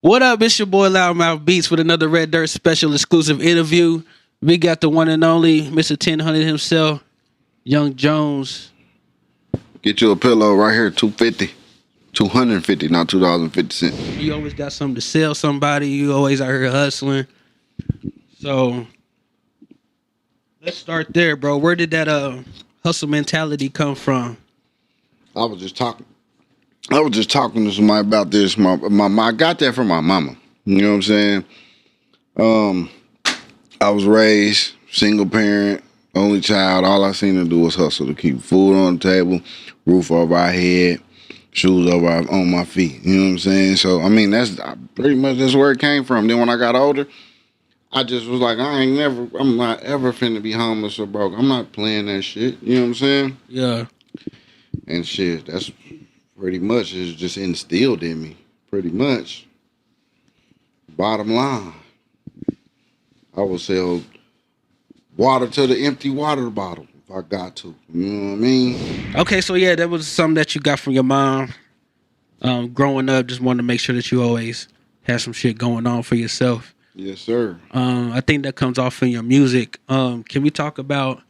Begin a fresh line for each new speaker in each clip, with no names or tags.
What up? It's your boy Loudmouth Beats with another Red Dirt special exclusive interview. We got the one and only Mr. 1000 himself, Young Jones.
Get you a pillow right here, 250. 250, not $2.50.
You always got something to sell somebody. You always out here hustling. So let's start there, bro. Where did that hustle mentality come from?
I was just talking to somebody about this. I got that from my mama. You know what I'm saying? I was raised single parent, only child. All I seen to do was hustle to keep food on the table, roof over our head, shoes on my feet. You know what I'm saying? So I mean, that's pretty much that's where it came from. Then when I got older, I just was like, I'm not ever finna be homeless or broke. I'm not playing that shit. You know what I'm saying?
Yeah.
And shit, that's pretty much is just instilled in me. Pretty much. Bottom line, I will sell water to the empty water bottle if I got to. You know what I mean?
Okay, so yeah, that was something that you got from your mom. Growing up, just wanted to make sure that you always had some shit going on for yourself.
Yes, sir.
I think that comes off in your music. Can we talk about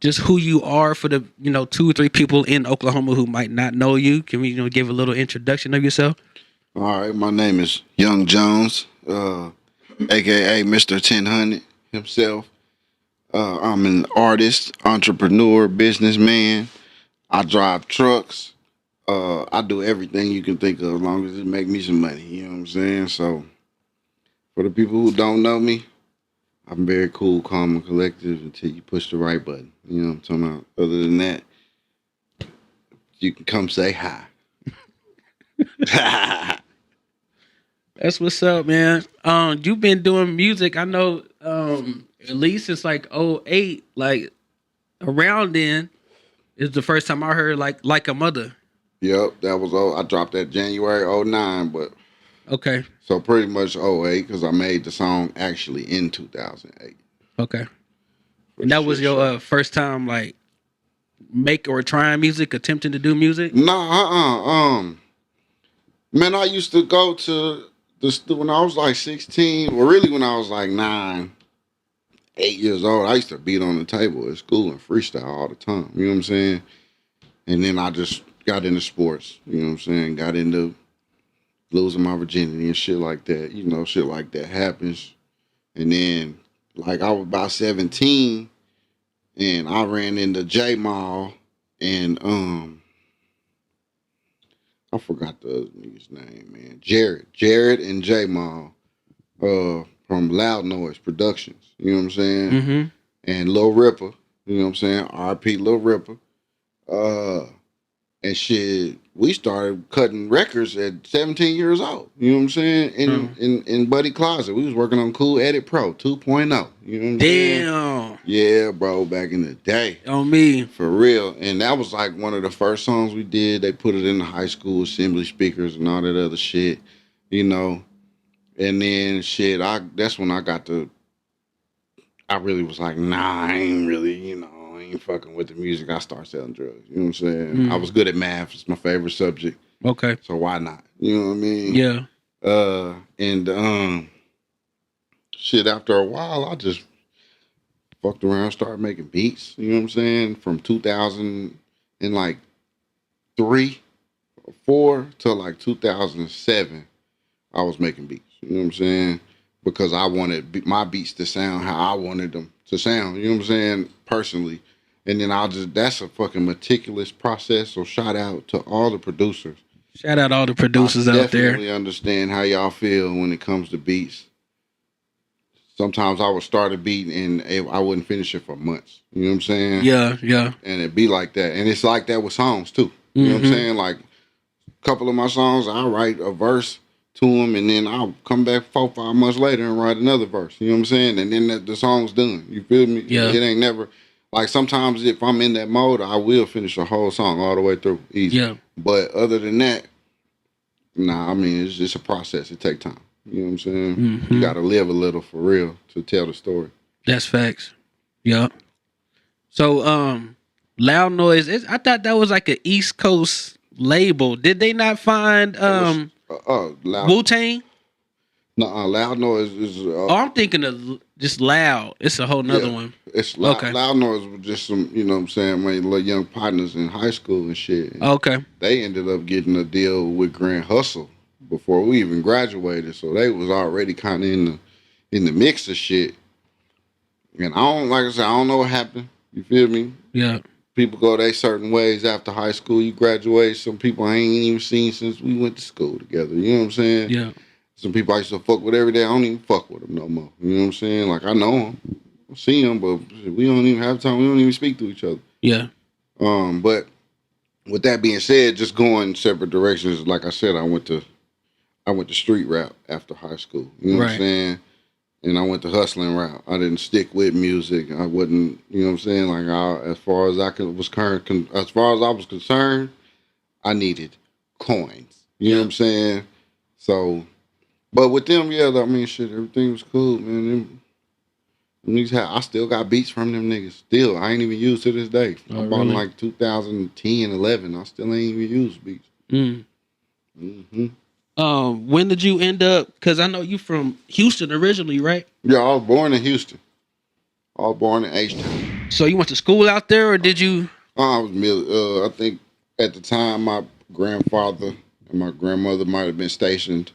just who you are for the 2 or 3 people in Oklahoma who might not know you? Can we give a little introduction of yourself?
All right, my name is Young Jones, aka Mr. 1000 himself. I'm an artist, entrepreneur, businessman. I drive trucks. I do everything you can think of as long as it make me some money. You know what I'm saying? So, for the people who don't know me, I'm very cool, calm, and collective until you push the right button. You know what I'm talking about? Other than that, you can come say hi.
That's what's up, man. You've been doing music. I know at least since like '08, like around then is the first time I heard like a mother.
Yep, that was I dropped that January '09, but
Okay.
so pretty much '08 because I made the song actually in 2008.
Okay. And that was your first time like make or trying music, attempting to do music?
No, man, I used to go to when I was like 16, well, really when I was like 9, 8 years old, I used to beat on the table at school and freestyle all the time. You know what I'm saying? And then I just got into sports. You know what I'm saying? Got into losing my virginity and shit like that. You know, shit like that happens. And then, like, I was about 17, and I ran into J Mall and I forgot the other nigga's name, man. Jared and J Mall from Loud Noise Productions. You know what I'm saying?
Mm-hmm.
And Lil Ripper. You know what I'm saying? R.I.P. Lil Ripper. And shit, we started cutting records at 17 years old. You know what I'm saying? In Buddy Closet. We was working on Cool Edit Pro 2.0. You know what I'm saying?
Damn.
Yeah, bro, back in the day.
On me.
For real. And that was like one of the first songs we did. They put it in the high school assembly speakers and all that other shit, you know. And then shit, that's when I really was like, nah, I ain't really, I ain't fucking with the music. I start selling drugs. You know what I'm saying?
Mm.
I was good at math. It's my favorite subject.
Okay.
So why not? You know what I mean?
Yeah.
And shit, after a while, I just fucked around, started making beats. You know what I'm saying? From 2003 or 4 to like 2007, I was making beats. You know what I'm saying? Because I wanted my beats to sound how I wanted them to sound. You know what I'm saying? Personally. And then that's a fucking meticulous process. So shout out to all the producers.
Shout out all the producers
I
out there.
definitely understand how y'all feel when it comes to beats. Sometimes I would start a beat and I wouldn't finish it for months. You know what I'm saying?
Yeah, yeah.
And it'd be like that. And it's like that with songs too. You know what I'm saying? Like a couple of my songs, I'll write a verse to them and then I'll come back 4, 5 months later and write another verse. You know what I'm saying? And then the song's done. You feel me?
Yeah.
It ain't never, like sometimes if I'm in that mode, I will finish a whole song all the way through. Easy.
Yeah.
But other than that, nah, I mean, it's just a process. It takes time. You know what I'm saying?
Mm-hmm.
You got to live a little for real to tell the story.
That's facts. Yeah. So, Loud Noise, I thought that was like an East Coast label. Did they not find Wu-Tang?
Nuh-uh, loud noise is
Oh, I'm thinking of just loud. It's a whole nother one.
It's loud.
Okay.
Loud noise was just some, you know what I'm saying, my little young partners in high school and shit. And
Okay.
they ended up getting a deal with Grand Hustle before we even graduated, so they was already kind of in the mix of shit. And I don't, like I said, I don't know what happened. You feel me?
Yeah.
People go their certain ways after high school. You graduate. Some people I ain't even seen since we went to school together. You know what I'm saying?
Yeah.
Some people I used to fuck with every day. I don't even fuck with them no more. You know what I'm saying? Like I know them, I see them, but we don't even have time. We don't even speak to each other.
Yeah.
But with that being said, just going separate directions. Like I said, I went to street rap after high school. You know what I'm saying? And I went the hustling route. I didn't stick with music. I wasn't, you know what I'm saying? Like as far as as far as I was concerned, I needed coins. You know what I'm saying? So, but with them, yeah, I mean, shit, everything was cool, man. I still got beats from them niggas. Still, I ain't even used to this day. I bought them like 2010, 11. I still ain't even used beats. Mm-hmm.
When did you end up? Because I know you from Houston originally, right?
Yeah, I was born in Houston. I was born in H-Town.
So you went to school out there, or did you?
I think at the time my grandfather and my grandmother might have been stationed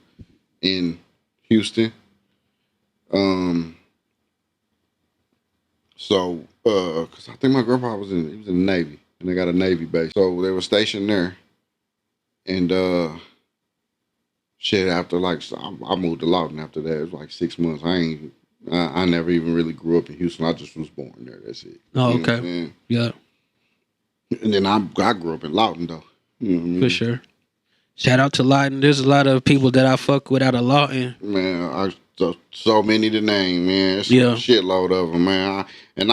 in Houston. Cause I think my grandpa was in the Navy, and they got a Navy base, so they were stationed there. And shit, after I moved to Lawton after that. It was like 6 months. I never even really grew up in Houston. I just was born there. That's it.
Oh, okay. Yeah.
And then I grew up in Lawton though. You know what I mean?
For sure. Shout out to Lawton. There's a lot of people that I fuck with out of Lawton.
Man, so many to name, man. It's a shitload of them, man. I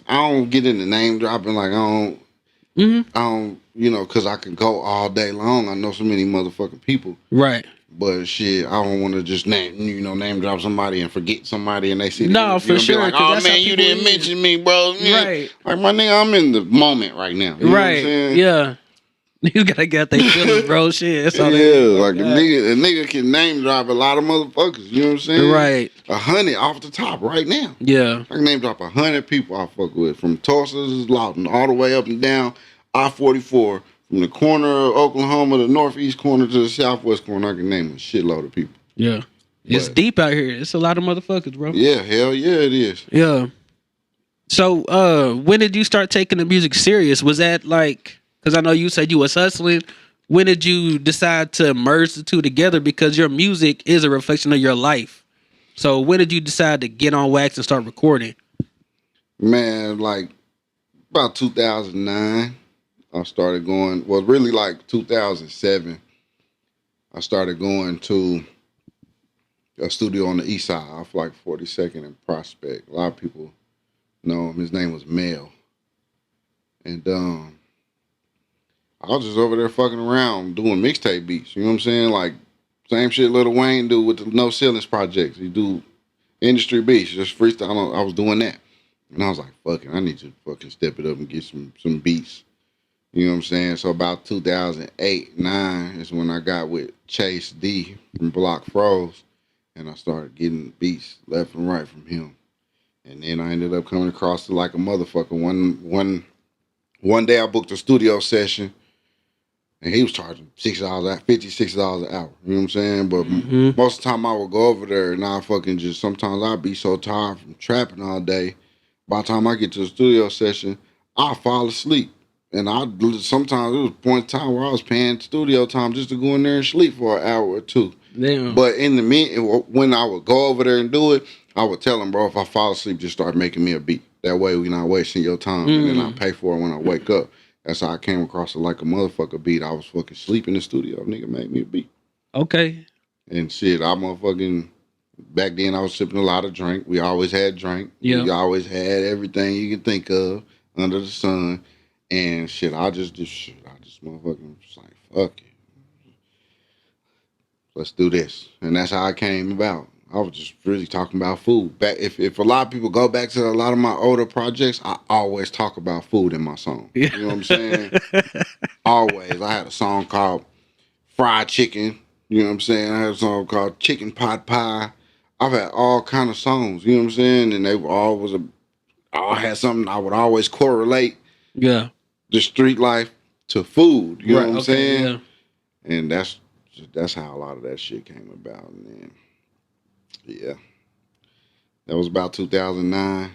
don't get into name dropping. Like I don't, you know, because I can go all day long. I know so many motherfucking people.
Right.
But shit, I don't want to just name drop somebody and forget somebody, and they see
for sure.
Be like, oh man, you didn't mention me, bro. Man.
Right.
Like my nigga, I'm in the moment right now. You know what I'm saying?
Yeah. You gotta get their feelings, bro. Shit. That's all
like a nigga can name drop a lot of motherfuckers. You know what I'm saying?
Right.
100 off the top right now.
Yeah.
I can name drop 100 people I fuck with from Tulsa to Lawton, all the way up and down I-44, from the corner of Oklahoma, the northeast corner to the southwest corner. I can name a shitload of people.
Yeah. It's deep out here. It's a lot of motherfuckers, bro.
Yeah, hell yeah, it is.
Yeah. So, when did you start taking the music serious? Was that like? Because I know you said you was hustling. When did you decide to merge the two together? Because your music is a reflection of your life. So when did you decide to get on wax and start recording?
Man, like about 2009, I started going. Well, really like 2007, I started going to a studio on the east side off like 42nd and Prospect. A lot of people know him. His name was Mel. And I was just over there fucking around doing mixtape beats. You know what I'm saying? Like, same shit Lil Wayne do with the No Ceilings projects. He do industry beats, just freestyle. I was doing that. And I was like, fuck it, I need to fucking step it up and get some beats. You know what I'm saying? So about 2008, 9 is when I got with Chase D from Block Froze. And I started getting beats left and right from him. And then I ended up coming across it like a motherfucker. One day I booked a studio session. And he was charging $60 an hour. You know what I'm saying? But most of the time I would go over there and I fucking just, sometimes I'd be so tired from trapping all day. By the time I get to the studio session, I'll fall asleep. And sometimes it was a point in time where I was paying studio time just to go in there and sleep for an hour or two.
Damn.
But in the meantime, when I would go over there and do it, I would tell him, bro, if I fall asleep, just start making me a beat. That way we're not wasting your time. And then I pay for it when I wake up. That's how I came across it like a motherfucker beat. I was fucking sleeping in the studio. Nigga made me a beat.
Okay.
And shit, back then I was sipping a lot of drink. We always had drink. Yeah. We always had everything you can think of under the sun. And shit, I just motherfucking was like, fuck it. Let's do this. And that's how I came about. I was just really talking about food. If a lot of people go back to a lot of my older projects, I always talk about food in my song. You know what I'm saying? Always. I had a song called Fried Chicken You know what I'm saying? I had a song called Chicken Pot Pie. I've had all kind of songs. You know what I'm saying? And they were all had something I would always correlate
Yeah.
the street life to food. You know what I'm
Okay.
saying?
Yeah.
And that's how a lot of that shit came about. And then, yeah, that was about 2009.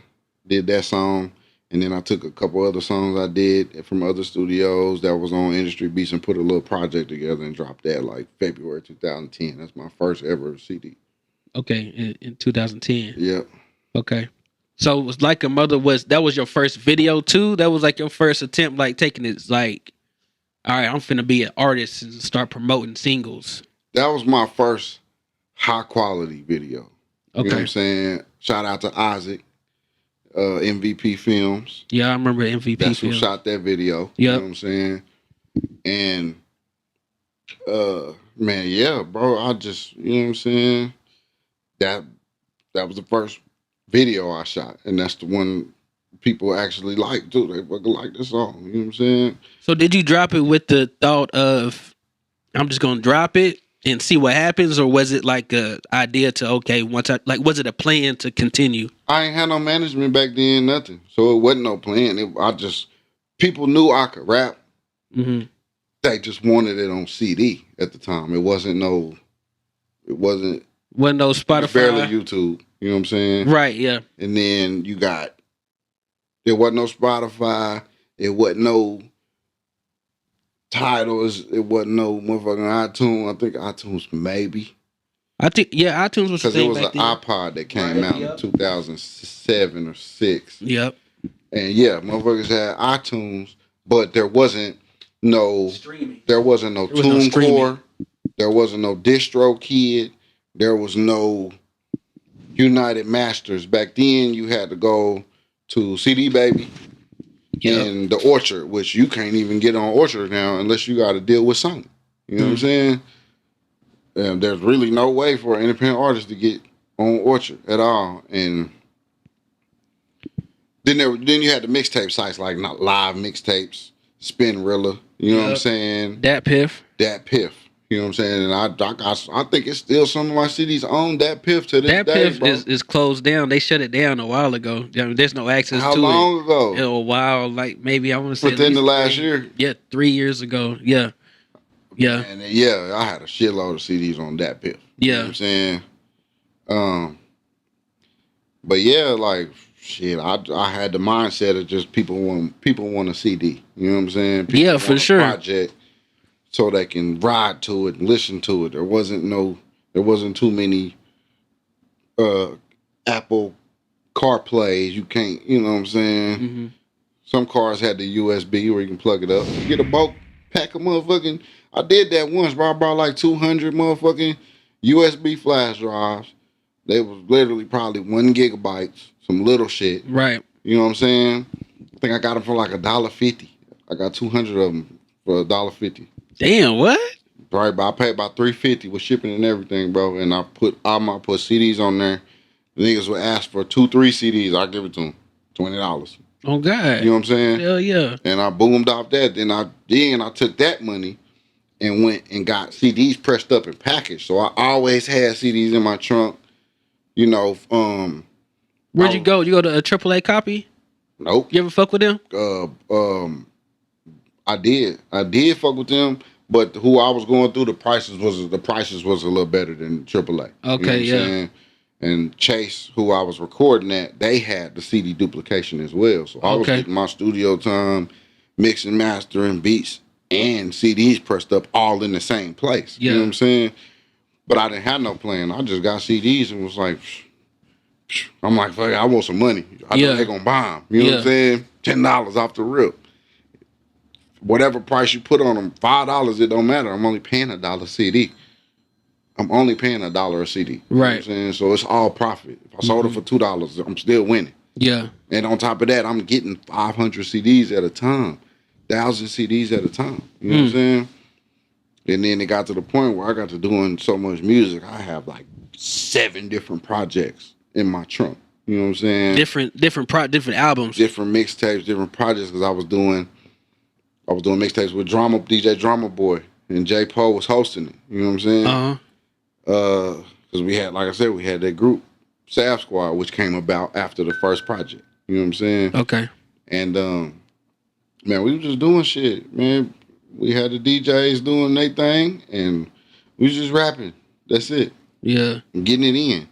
Did that song, and then I took a couple other songs I did from other studios that was on Industry Beats and put a little project together and dropped that like February 2010. That's my first ever CD.
Okay. In 2010.
Yep.
Okay. So it was like a mother that was your first video too? That was like your first attempt, like taking it like, all right, I'm finna be an artist and start promoting singles.
That was my first high quality video. You know what I'm saying? Shout out to Isaac, MVP Films.
Yeah, I remember MVP
That's
Films.
who shot that video.
Yep.
You know what I'm saying? And man, yeah, bro, I just, you know what I'm saying? That was the first video I shot, and that's the one people actually like too. They fucking like the song. You know what I'm saying?
So did you drop it with the thought of I'm just gonna drop it and see what happens, or was it like a idea to was it a plan to continue?
I ain't had no management back then, nothing. So it wasn't no plan. People knew I could rap.
Mm-hmm.
They just wanted it on CD at the time. It wasn't no
Spotify.
It was barely YouTube. You know what I'm saying?
Right. Yeah.
And then there wasn't no Spotify. It wasn't no titles. It wasn't no motherfucking iTunes. I think iTunes maybe.
iTunes was
because it was an
then.
iPod that came out in 2007 or 6.
Yep.
And yeah, motherfuckers had iTunes, but there wasn't no
streaming.
There wasn't no TuneCore. There wasn't no DistroKid. There was no United Masters. Back then, you had to go to CD Baby and the Orchard, which you can't even get on Orchard now unless you got to deal with Sony. You know what I'm saying? And there's really no way for an independent artist to get on Orchard at all. And then you had the mixtape sites like not Live Mixtapes, Spinrilla. You know what I'm saying?
Dat Piff.
You know what I'm saying? And I think it's still some of my CDs on Dat Piff to this day.
Dat Piff
bro.
is closed down. They shut it down a while ago. There's no access to it.
How long ago?
A while, like maybe I want to say
within the last year.
Yeah, 3 years ago. Yeah. Yeah.
And yeah, I had a shitload of CDs on Dat Piff.
Yeah.
You know what I'm saying? But yeah, like shit, I had the mindset of just people want a CD. You know what I'm saying? People
yeah, for sure.
Project so they can ride to it and listen to it. There wasn't too many Apple CarPlays. You can't, you know what I'm saying?
Mm-hmm.
Some cars had the USB where you can plug it up. You get a bulk pack of motherfucking. I did that once, bro. I brought like 200 motherfucking USB flash drives. They was literally probably 1 GB, some little shit.
Right.
You know what I'm saying? I think I got them for like $1.50. I got 200 of them for $1.50.
Damn, what?
Right, but I paid about $3.50 with shipping and everything, bro. And I put CDs on there. The niggas would ask for 2-3 CDs. I give it to them, $20.
Oh God.
You know what I'm saying?
Hell yeah.
And I boomed off that. Then I took that money and went and got CDs pressed up and packaged. So I always had CDs in my trunk. You know,
where'd you go? You go to a AAA copy?
Nope.
You ever fuck with them?
I did fuck with them, but who I was going through, the prices was a little better than AAA.
Okay,
you know what I'm saying? And Chase, who I was recording at, they had the CD duplication as well. So I was getting my studio time, mixing, mastering, beats, and CDs pressed up all in the same place.
Yeah.
You know what I'm saying? But I didn't have no plan. I just got CDs and was like, I'm like, fuck, I want some money. I know they're gonna buy them. You know what I'm saying? $10 off the rip. Whatever price you put on them, $5, it don't matter. I'm only paying $1 CD. I'm only paying $1 a CD. You know what I'm saying? So it's all profit. If I sold it for $2, I'm still winning.
Yeah.
And on top of that, I'm getting 500 CDs at a time, 1,000 CDs at a time. You know what I'm saying? And then it got to the point where I got to doing so much music. I have like 7 different projects in my trunk. You know what I'm saying?
Different albums.
Different mixtapes, different projects. Because I was doing mixtapes with DJ Drama Boy and J. Poe was hosting it. You know what I'm saying? Because we had, like I said, we had that group, Sav Squad, which came about after the first project. You know what I'm saying?
Okay.
And man, we was just doing shit, man. We had the DJs doing their thing, and we was just rapping. That's it.
Yeah.
And getting it in,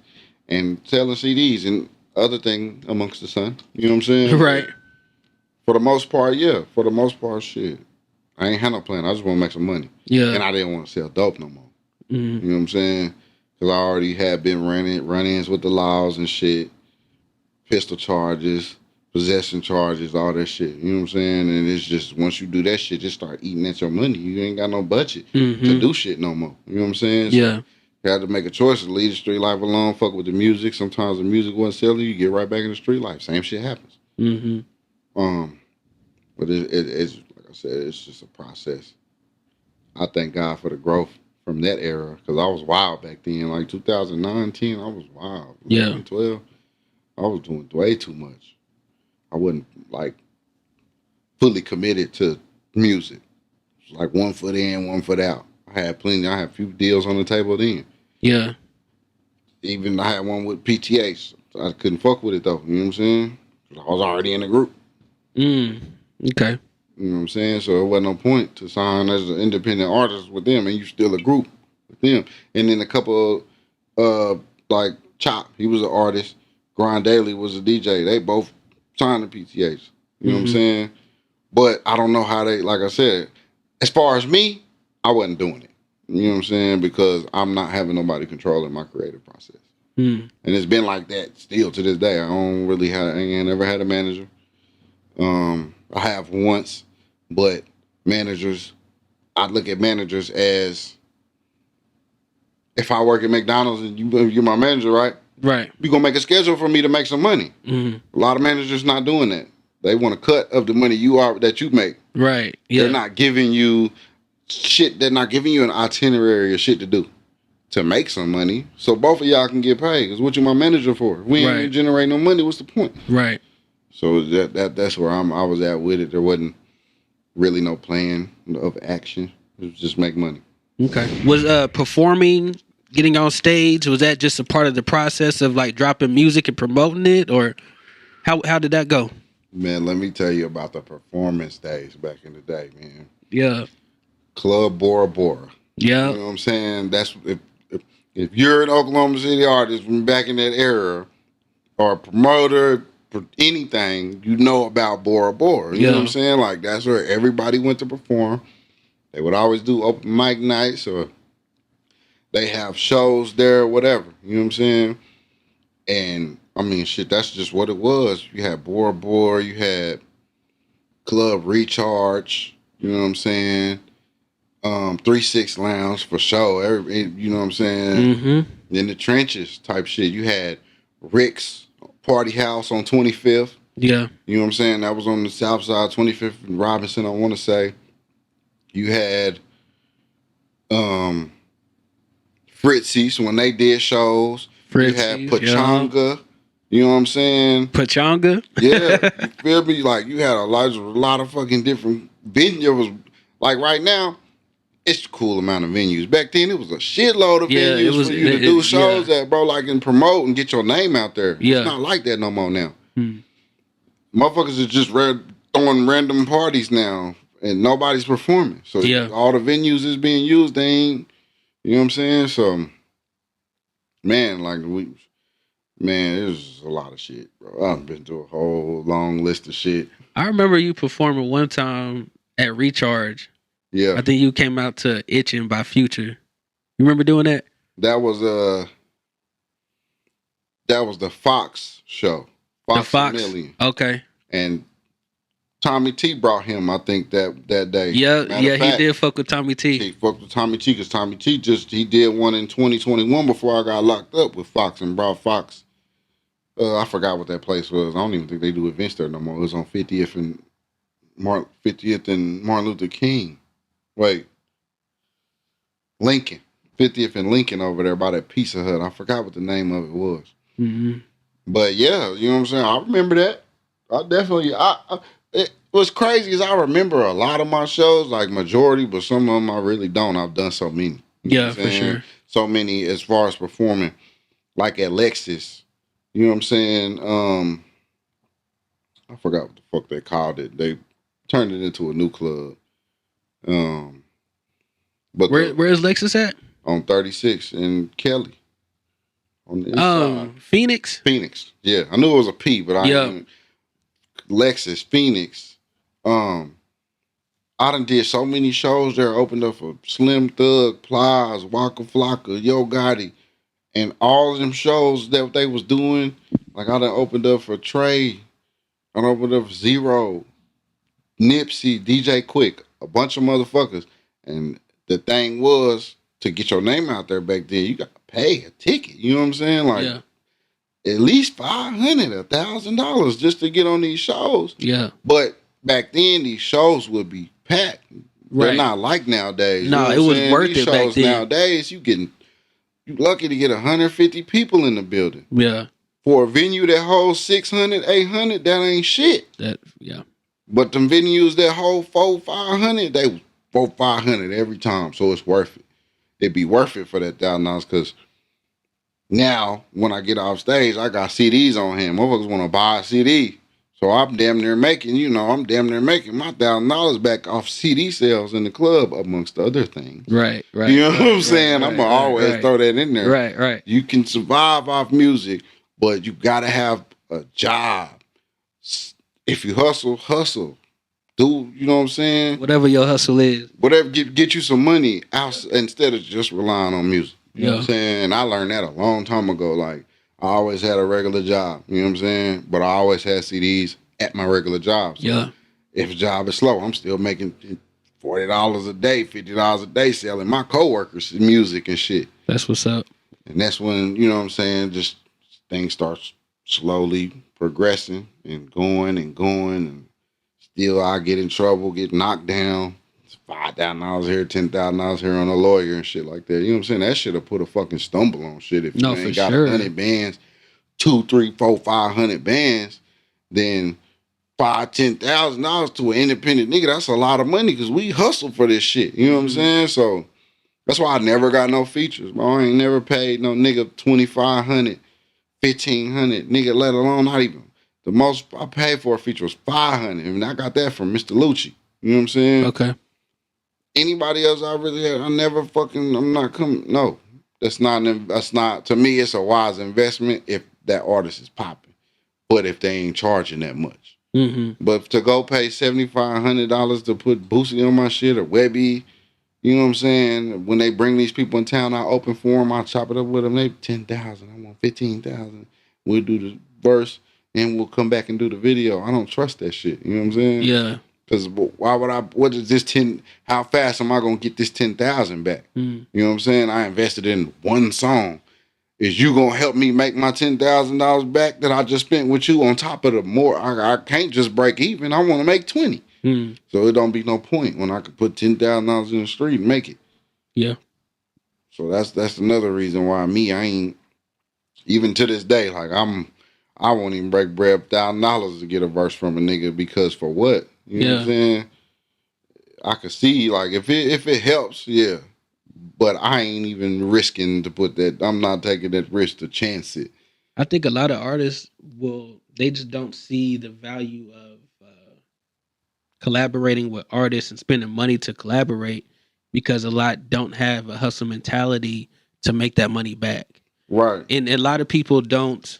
and selling CDs and other thing amongst the sun. You know what I'm saying?
Right.
For the most part, yeah. For the most part, shit. I ain't had no plan. I just want to make some money.
Yeah.
And I didn't want to sell dope no more.
Mm-hmm.
You know what I'm saying? Because I already had been run-ins with the laws and shit, pistol charges, possession charges, all that shit. You know what I'm saying? And it's just, once you do that shit, just start eating at your money. You ain't got no budget to do shit no more. You know what I'm saying? So
Yeah.
you had to make a choice to leave the street life alone, fuck with the music. Sometimes the music wasn't selling, you get right back in the street life. Same shit happens.
Mm-hmm.
But it's, like I said, it's just a process. I thank God for the growth from that era, because I was wild back then. Like 2009, 10, I was wild. 11, 12, I was doing way too much. I wasn't like fully committed to music. It was like 1 foot in, 1 foot out. I had a few deals on the table then.
Yeah.
Even I had one with PTH. I couldn't fuck with it though. You know what I'm saying? I was already in the group.
Okay.
You know what I'm saying? So it wasn't no point to sign as an independent artist with them, and you still a group with them. And then a couple of, like Chop, he was an artist. Grind Daily was a DJ. They both signed to PTH. You know what I'm saying? But I don't know how they, like I said, as far as me, I wasn't doing it. You know what I'm saying? Because I'm not having nobody controlling my creative process. And it's been like that still to this day. I ain't never had a manager. I have once, but managers, I look at managers as, if I work at McDonald's and you're my manager, right?
Right.
You're going to make a schedule for me to make some money. A lot of managers not doing that. They want a cut of the money that you make.
Right. Yeah.
They're not giving you shit. They're not giving you an itinerary of shit to do to make some money. So both of y'all can get paid. Because what you my manager for? If we ain't generate no money, what's the point?
Right.
So that's where I was at with it. There wasn't really no plan of action. It was just make money.
Okay. Was performing, getting on stage, was that just a part of the process of like dropping music and promoting it, or how did that go?
Man, let me tell you about the performance days back in the day, man.
Yeah.
Club Bora Bora.
Yeah.
You know what I'm saying? That's if you're an Oklahoma City artist from back in that era, or a promoter for anything, you know about Bora Bora. You know what I'm saying? Like, that's where everybody went to perform. They would always do open mic nights, or they have shows there, or whatever. You know what I'm saying? And I mean, shit, that's just what it was. You had Bora Bora, you had Club Recharge, you know what I'm saying? 3-6 Lounge for sure. You know what I'm saying? In the trenches type shit. You had Rick's Party House on 25th.
Yeah.
You know what I'm saying? That was on the south side, 25th and Robinson, I want to say. You had Fritzy's when they did shows. You had Pachanga. You know what I'm saying?
Pachanga?
Yeah. You feel me? Like, you had a lot of fucking different venues. Like, right now, it's a cool amount of venues. Back then, it was a shitload of venues for you to do shows at, bro, like, and promote and get your name out there. Yeah. It's not like that no more now. Motherfuckers is just throwing random parties now, and nobody's performing. So all the venues is being used, they ain't, you know what I'm saying? So, man, there's a lot of shit, bro. I've been through a whole long list of shit.
I remember you performing one time at Recharge.
Yeah.
I think you came out to Itching by Future. You remember doing that?
That was the Fox show.
Fox
Million.
Okay.
And Tommy T brought him, I think, that day.
Yeah, he did fuck with Tommy T.
He fucked with Tommy T because Tommy T he did one in 2021 before I got locked up with Fox and brought Fox. I forgot what that place was. I don't even think they do events there no more. It was on 50th and Martin Luther King. Wait. Lincoln. 50th and Lincoln over there by that Pizza Hut. I forgot what the name of it was. But yeah, you know what I'm saying? I remember that. I definitely, what's crazy is I remember a lot of my shows, like majority, but some of them I really don't. I've done so many. You know
Yeah,
what I'm
for
saying?
sure.
So many as far as performing, like at Lexus. You know what I'm saying? I forgot what the fuck they called it. They turned it into a new club. Um, but
Where is Lexus at?
on 36 in Kelly on the east side.
Phoenix.
Phoenix. Yeah, I knew it was a P, but I
Yeah.
ain't Lexus Phoenix. Um, I done did so many shows there. Opened up for Slim Thug, Plies, Waka Flocka, Yo Gotti, and all of them shows that they was doing. Like I done opened up for Trey. I done opened up for Zero, Nipsey, DJ Quick, a bunch of motherfuckers. And the thing was, to get your name out there back then, you got to pay a ticket. You know what I'm saying? Like
Yeah.
at least $500, $1,000 just to get on these shows.
Yeah.
But back then, these shows would be packed. They're
Right.
not like nowadays.
No,
you know
it
what
was
I'm saying?
worth
These
it back
shows
then.
nowadays, you lucky to get 150 people in the building.
Yeah.
For a venue that holds 600, 800, that ain't shit.
Yeah.
But them venues that hold 400, 500, they 400, 500 every time. So it's worth it. It'd be worth it for that $1,000 because now when I get off stage, I got CDs on hand. Motherfuckers want to buy a CD. So I'm damn near making my $1,000 back off CD sales in the club, amongst other things.
Right.
You know what I'm saying? I'm going to always throw that in there.
Right.
You can survive off music, but you got to have a job. If you hustle. Do, you know what I'm saying?
Whatever your hustle is.
Whatever, get you some money out instead of just relying on music. You know what I'm saying? And I learned that a long time ago. Like, I always had a regular job. You know what I'm saying? But I always had CDs at my regular job. So if a job is slow, I'm still making $40 a day, $50 a day selling my coworkers music and shit.
That's what's up.
And that's when, you know what I'm saying, just things start slowly progressing and going. And still I get in trouble, get knocked down. It's $5,000 here, $10,000 here on a lawyer and shit like that. You know what I'm saying? That should have put a fucking stumble on shit. If you ain't got 100 bands, 2, 3, 4, 500 bands, then $5,000-$10,000 to an independent nigga, that's a lot of money because we hustle for this shit. You know what I'm saying? So that's why I never got no features, bro. I ain't never paid no nigga $2,500, $1,500, nigga, let alone not even. The most I paid for a feature was $500, and I got that from Mr. Lucci. You know what I'm saying?
Okay.
Anybody else I really had, I'm not coming. No, that's not, to me, it's a wise investment if that artist is popping. But if they ain't charging that much.
Mm-hmm.
But to go pay $7,500 to put Boosie on my shit or Webby, you know what I'm saying? When they bring these people in town, I open for them, I chop it up with them. They 10,000, I want 15,000. We'll do the verse. And we'll come back and do the video. I don't trust that shit. You know what I'm saying?
Yeah.
Because what is this 10, how fast am I going to get this 10,000 back?
Mm.
You know what I'm saying? I invested in one song. Is you going to help me make my $10,000 back that I just spent with you on top of the more? I can't just break even. I want to make 20.
Mm.
So it don't be no point when I could put $10,000 in the street and make it.
Yeah.
So that's another reason why I ain't, even to this day, like I won't even break bread $1,000 to get a verse from a nigga because for what? You know what I'm saying? I could see like if it helps, yeah. But I ain't even risking to put that. I'm not taking that risk to chance it.
I think a lot of artists they just don't see the value of collaborating with artists and spending money to collaborate because a lot don't have a hustle mentality to make that money back.
Right.
And a lot of people don't.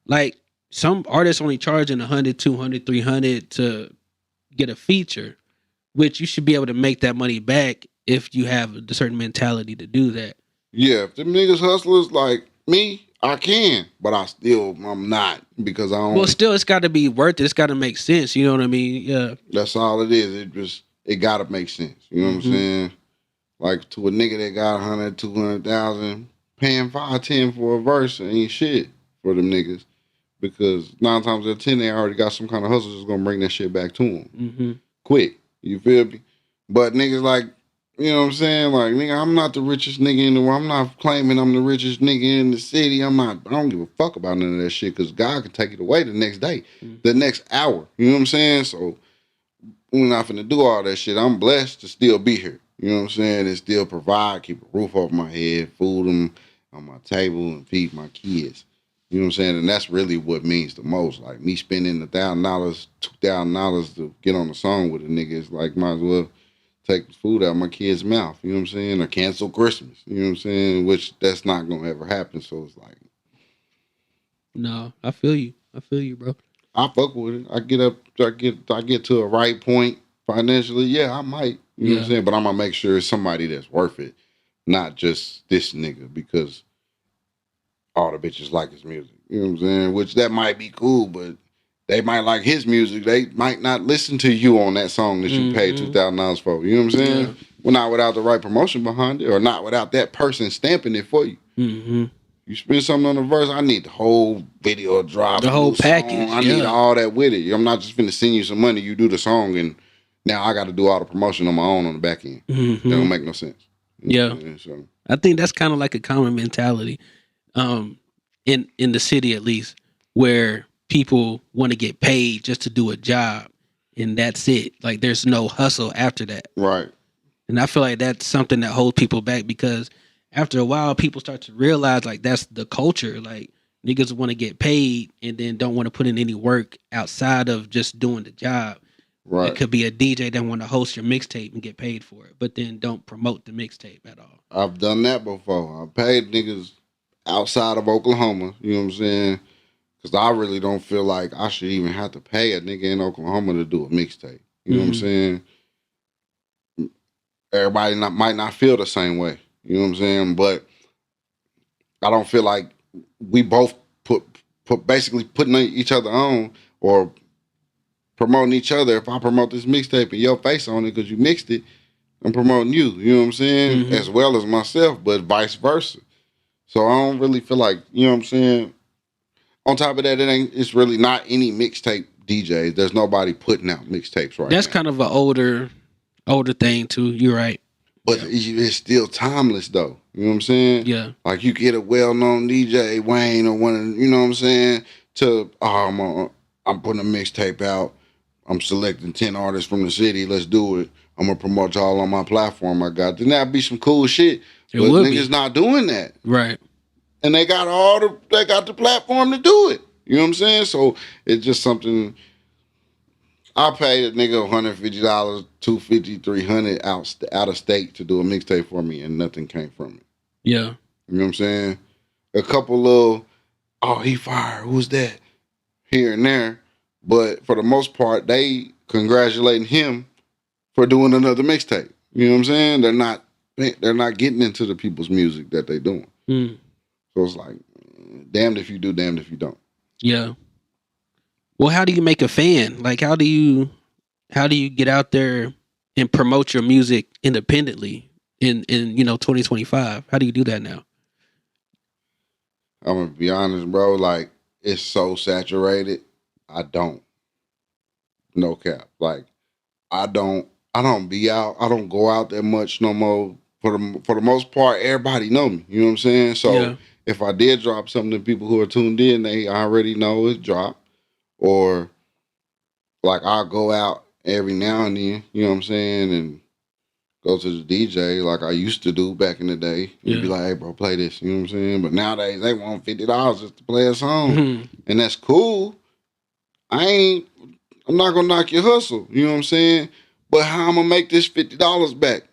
Like, some artists only charging $100, $200, $300 to get a feature, which you should be able to make that money back if you have a certain mentality to do that.
Yeah, if them niggas hustlers like me, I can, but I'm not because I don't.
Well, still, it's got to be worth it. It's got to make sense. You know what I mean? Yeah.
That's all it is. It got to make sense. You know what I'm saying? Like to a nigga that got 100, 200,000, paying 5, 10 for a verse ain't shit for them niggas. Because 9 times out of 10, they already got some kind of hustle that's going to bring that shit back to them. Quick. You feel me? But niggas like, you know what I'm saying? Like, nigga, I'm not the richest nigga in the world. I'm not claiming I'm the richest nigga in the city. I don't give a fuck about none of that shit because God can take it away the next day, the next hour. You know what I'm saying? So we're not finna do all that shit. I'm blessed to still be here. You know what I'm saying? And still provide, keep a roof over my head, food them on my table, and feed my kids. You know what I'm saying? And that's really what means the most. Like me spending $1,000, $2,000 to get on a song with a nigga is like might as well take the food out of my kid's mouth. You know what I'm saying? Or cancel Christmas. You know what I'm saying? Which that's not gonna ever happen. So it's like
No, I feel you. I feel you, bro.
I fuck with it. I get to a right point financially. Yeah, I might. You know what I'm saying? But I'm gonna make sure it's somebody that's worth it, not just this nigga because all the bitches like his music. You know what I'm saying? Which that might be cool, but they might like his music. They might not listen to you on that song that you paid $2,000 for. You know what I'm saying? Yeah. Well, not without the right promotion behind it, or not without that person stamping it for you.
Mm-hmm.
You spend something on the verse, I need the whole video drop,
the whole package.
I need all that with it. I'm not just finna send you some money. You do the song, and now I got to do all the promotion on my own on the back end. That don't make no sense.
Yeah, so I think that's kind of like a common mentality, in the city at least, where people want to get paid just to do a job, and that's it. Like there's no hustle after that.
Right.
And I feel like that's something that holds people back because after a while, people start to realize like that's the culture. Like niggas want to get paid and then don't want to put in any work outside of just doing the job. Right. It could be a DJ that want to host your mixtape and get paid for it, but then don't promote the mixtape at all.
I've done that before. I paid niggas outside of Oklahoma. You know what I'm saying? Because I really don't feel like I should even have to pay a nigga in Oklahoma to do a mixtape. You know what I'm saying? Everybody might not feel the same way. You know what I'm saying? But I don't feel like we both put basically putting each other on or promoting each other. If I promote this mixtape and your face on it because you mixed it, I'm promoting you. You know what I'm saying? As well as myself, but vice versa. So I don't really feel like, you know what I'm saying? On top of that, it's really not any mixtape DJs. There's nobody putting out mixtapes right now.
That's kind of an older thing too. You're right.
But it's still timeless though. You know what I'm saying?
Yeah.
Like you get a well-known DJ, Wayne, or one of, you know what I'm saying? I'm putting a mixtape out. I'm selecting 10 artists from the city. Let's do it. I'm gonna promote y'all on my platform. I got. Then that'd be some cool shit. But niggas not doing that.
Right.
And they got the platform to do it. You know what I'm saying? So it's just something. I paid a nigga $150, $250, $300 out of state to do a mixtape for me, and nothing came from it.
Yeah.
You know what I'm saying? A couple little, he fired. Who's that? Here and there. But for the most part, they congratulating him for doing another mixtape. You know what I'm saying? They're not getting into the people's music that they doing. So it's like, damned if you do, damned if you don't.
Yeah. Well, how do you make a fan? Like, how do you get out there and promote your music independently in 2025? How do you do that now?
I'm gonna be honest, bro. Like, it's so saturated. I don't. No cap. Like, I don't be out. I don't go out that much no more. For the most part, everybody know me. You know what I'm saying? So if I did drop something to people who are tuned in, they already know it's dropped. Or like I'll go out every now and then, you know what I'm saying, and go to the DJ like I used to do back in the day. And be like, hey bro, play this, you know what I'm saying? But nowadays they want $50 just to play a song. And that's cool. I'm not gonna knock your hustle, you know what I'm saying? But how I'm gonna make this $50 back?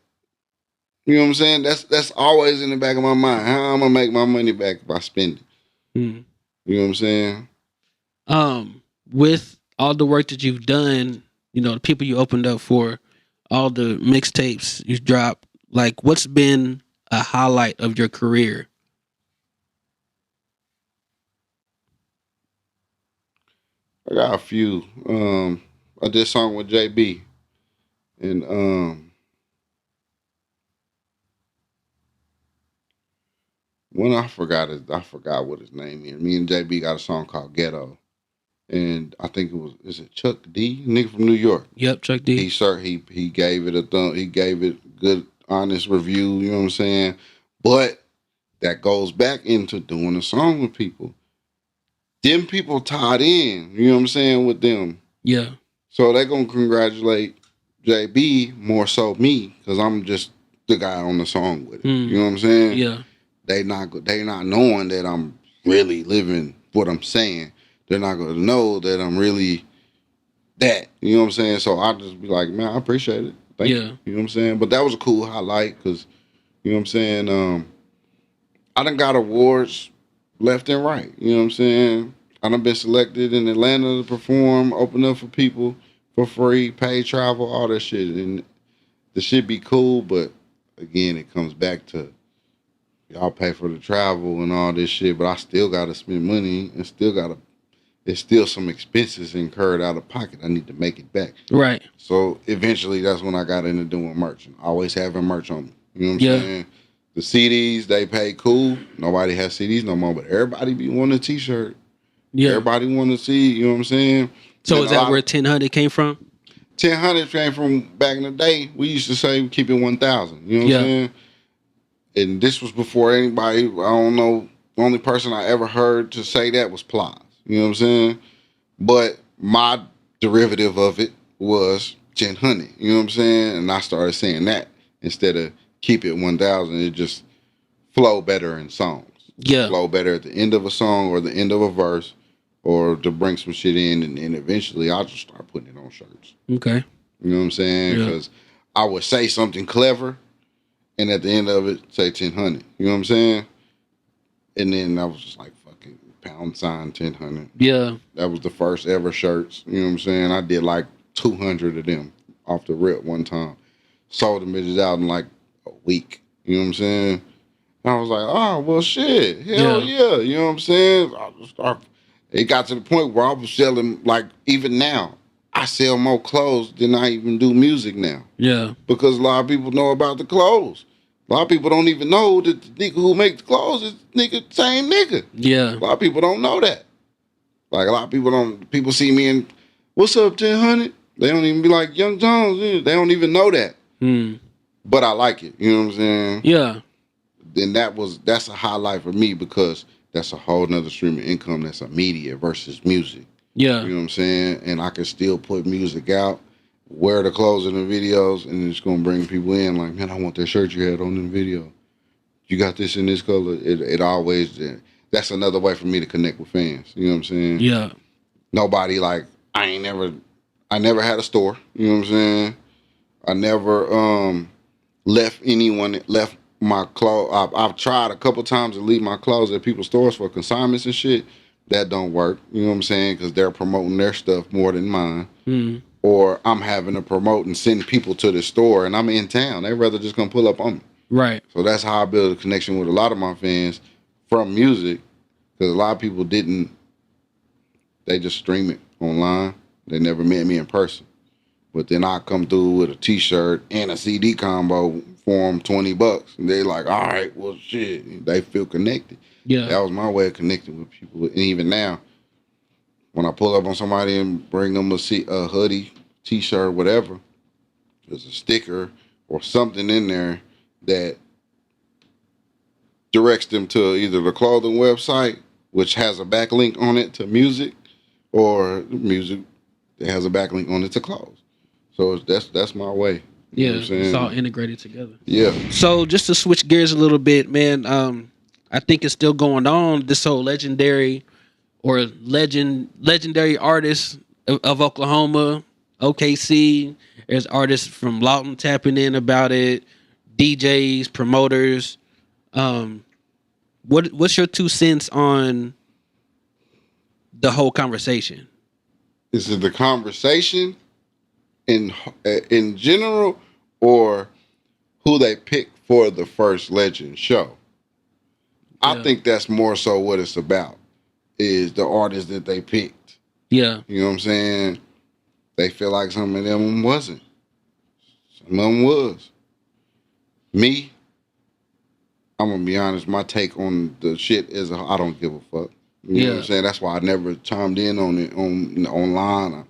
You know what I'm saying? That's always in the back of my mind. How I'm gonna make my money back if I spend it. You know what I'm saying?
With all the work that you've done, the people you opened up for, all the mixtapes you dropped, like what's been a highlight of your career?
I got a few. I did a song with JB, and when I forgot what his name is. Me and JB got a song called Ghetto. And I think is it Chuck D, nigga from New York?
Yep, Chuck D.
He gave it a thumb. He gave it good, honest review. You know what I'm saying? But that goes back into doing a song with people. Them people tied in. You know what I'm saying with them.
Yeah.
So they gonna congratulate JB more so me because I'm just the guy on the song with it. You know what I'm saying?
Yeah.
They not knowing that I'm really living what I'm saying. They're not gonna know that I'm really that. You know what I'm saying? So I just be like, man, I appreciate it. Thank you. You know what I'm saying? But that was a cool highlight because you know what I'm saying. I done got awards left and right. You know what I'm saying? I done been selected in Atlanta to perform, open up for people for free, pay travel, all that shit. And the shit be cool, but again, it comes back to y'all pay for the travel and all this shit, but I still gotta spend money and there's still some expenses incurred out of pocket. I need to make it back.
Right.
So eventually that's when I got into doing merch and always having merch on me. You know what I'm saying? The CDs, they pay cool. Nobody has CDs no more, but everybody be wanting a t-shirt. Yeah. Everybody want to see, you know what I'm saying?
So and is that where 1000 came from?
1000 came from back in the day. We used to say keep it 1000. You know what I'm saying? And this was before anybody, I don't know, the only person I ever heard to say that was Plies. You know what I'm saying? But my derivative of it was 1000. You know what I'm saying? And I started saying that instead of keep it 1000. It just flow better in songs. Yeah. Flow better at the end of a song or the end of a verse or to bring some shit in. And eventually I'll just start putting it on shirts. Okay. You know what I'm saying? Because I would say something clever and at the end of it, say 1000. You know what I'm saying? And then I was just like, fucking £1000. Yeah. That was the first ever shirts. You know what I'm saying? I did like 200 of them off the rip one time. Sold them bitches out in like a week. You know what I'm saying? And I was like, oh, well, shit. Hell yeah. You know what I'm saying? It got to the point where I was selling, like, even now, I sell more clothes than I even do music now. Yeah. Because a lot of people know about the clothes. A lot of people don't even know that the nigga who make the clothes is same nigga. Yeah. A lot of people don't know that. Like, a lot of people see me and, what's up, 1000? They don't even be like, Young Jones. They don't even know that. But I like it. You know what I'm saying? Yeah. Then that's a highlight for me because that's a whole nother stream of income that's immediate versus music. Yeah. You know what I'm saying? And I can still put music out, wear the clothes in the videos, and it's going to bring people in like, man, I want that shirt you had on the video. You got this in this color. It always, that's another way for me to connect with fans. You know what I'm saying? Yeah. Nobody like, I never had a store. You know what I'm saying? I never left my clothes. I've tried a couple times to leave my clothes at people's stores for consignments and shit. That don't work. You know what I'm saying? Because they're promoting their stuff more than mine. Or I'm having to promote and send people to the store and I'm in town. They'd rather just gonna pull up on me. Right. So that's how I build a connection with a lot of my fans from music. Because a lot of people they just stream it online. They never met me in person. But then I come through with a t-shirt and a CD combo for them, $20. And they like, all right, well, shit. They feel connected. Yeah. That was my way of connecting with people. And even now, when I pull up on somebody and bring them a hoodie, t-shirt, whatever, there's a sticker or something in there that directs them to either the clothing website, which has a backlink on it to music, or music that has a backlink on it to clothes. So that's my way. You know what I'm saying? It's all integrated together. Yeah.
So just to switch gears a little bit, man, I think it's still going on. This whole legendary artists of Oklahoma, OKC. There's artists from Lawton tapping in about it, DJs, promoters. What's your 2 cents on the whole conversation?
Is it the conversation in general, or who they pick for the first Legend show? Yeah. I think that's more so what it's about, is the artists that they picked. Yeah. You know what I'm saying? They feel like some of them wasn't. Some of them was. Me, I'm going to be honest, my take on the shit is I don't give a fuck. You know what I'm saying? That's why I never chimed in on it online.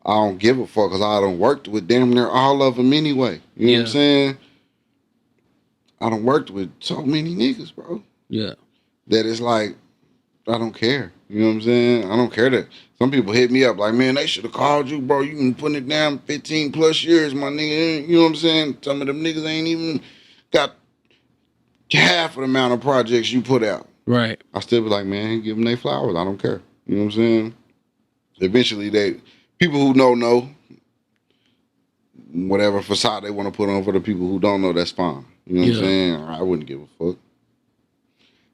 I don't give a fuck because I done worked with damn near all of them anyway. You know what I'm saying? I done worked with so many niggas, bro. Yeah. That it's like, I don't care. You know what I'm saying? I don't care that some people hit me up like, man, they should have called you, bro. You been putting it down 15 plus years, my nigga. You know what I'm saying? Some of them niggas ain't even got half of the amount of projects you put out.
Right.
I still be like, man, give them their flowers. I don't care. You know what I'm saying? Eventually, people who know whatever facade they want to put on for the people who don't know, that's fine. You know what I'm saying? I wouldn't give a fuck.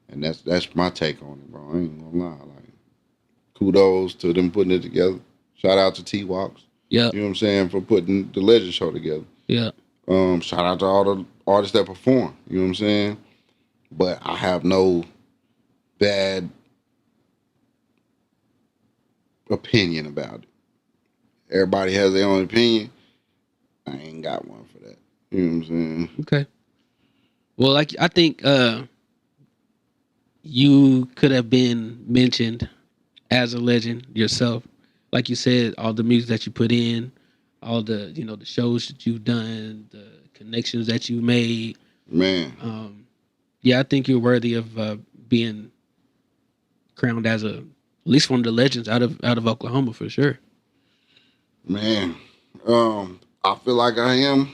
And that's my take on it, bro. I ain't gonna lie. Like, kudos to them putting it together. Shout out to T-Walks.
Yeah.
You know what I'm saying? For putting the Legend Show together.
Yeah.
Shout out to all the artists that perform. You know what I'm saying? But I have no bad opinion about it. Everybody has their own opinion. I ain't got one for that. You know what I'm saying?
Okay. Well, like I think you could have been mentioned as a legend yourself. Like you said, all the music that you put in, all the the shows that you've done, the connections that you made.
Man.
Yeah, I think you're worthy of being crowned as at least one of the legends out of Oklahoma for sure.
Man. I feel like I am,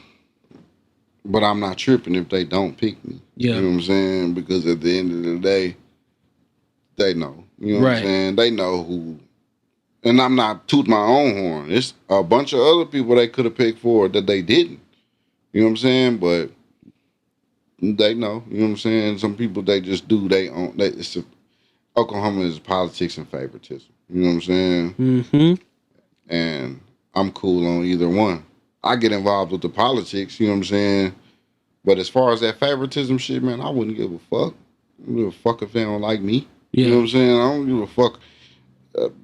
but I'm not tripping if they don't pick me.
Yeah.
You know what I'm saying? Because at the end of the day, they know. You know what I'm saying? They know who. And I'm not tooting my own horn. It's a bunch of other people they could have picked for that they didn't. You know what I'm saying? But they know. You know what I'm saying? Some people, they just do they own. Oklahoma is politics and favoritism. You know what I'm saying?
Mm-hmm.
And I'm cool on either one. I get involved with the politics, you know what I'm saying? But as far as that favoritism shit, man, I wouldn't give a fuck. I don't give a fuck if they don't like me.
Yeah.
You know what I'm saying? I don't give a fuck.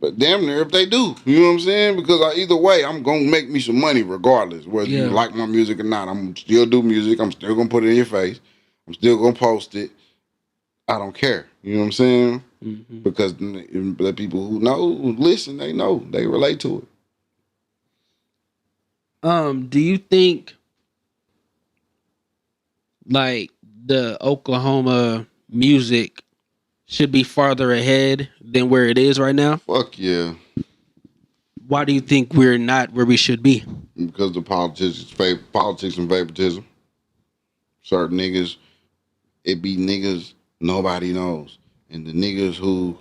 But damn near if they do. You know what I'm saying? Because either way, I'm going to make me some money regardless. Whether you like my music or not. I'm still do music. I'm still going to put it in your face. I'm still going to post it. I don't care. You know what I'm saying?
Mm-hmm.
Because the people who know, who listen, they know. They relate to it.
Do you think like the Oklahoma music should be farther ahead than where it is right now?
Fuck yeah.
Why do you think we're not where we should be?
Because the politics and favoritism. Certain niggas, it be niggas nobody knows. And the niggas who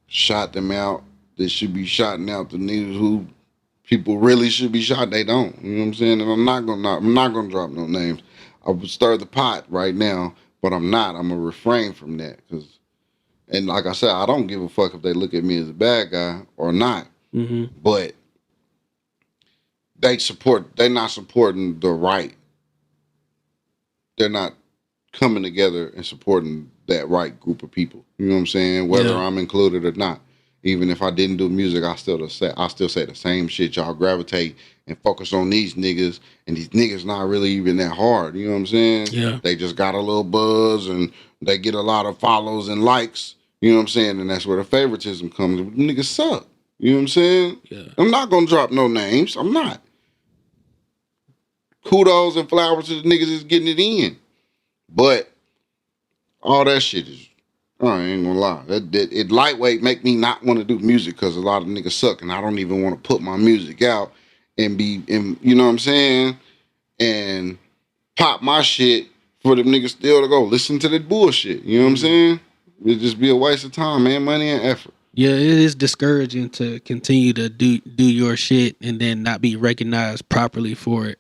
shot them out, they should be shotting out the niggas who people really should be shot, they don't. You know what I'm saying? And I'm not gonna drop no names. I would stir the pot right now, but I'm not. I'm gonna refrain from that. And like I said, I don't give a fuck if they look at me as a bad guy or not.
Mm-hmm.
But they're not supporting the right. They're not coming together and supporting that right group of people. You know what I'm saying? Whether I'm included or not. Even if I didn't do music, I still say the same shit. Y'all gravitate and focus on these niggas, and these niggas not really even that hard. You know what I'm saying?
Yeah.
They just got a little buzz and they get a lot of follows and likes. You know what I'm saying? And that's where the favoritism comes. Niggas suck. You know what I'm saying?
Yeah.
I'm not gonna drop no names. I'm not. Kudos and flowers to the niggas that's getting it in. But all that shit is, I ain't gonna lie. It lightweight make me not want to do music because a lot of niggas suck and I don't even want to put my music out and you know what I'm saying? And pop my shit for them niggas still to go listen to that bullshit. You know what I'm saying? It'd just be a waste of time, man, money and effort.
Yeah, it is discouraging to continue to do your shit and then not be recognized properly for it.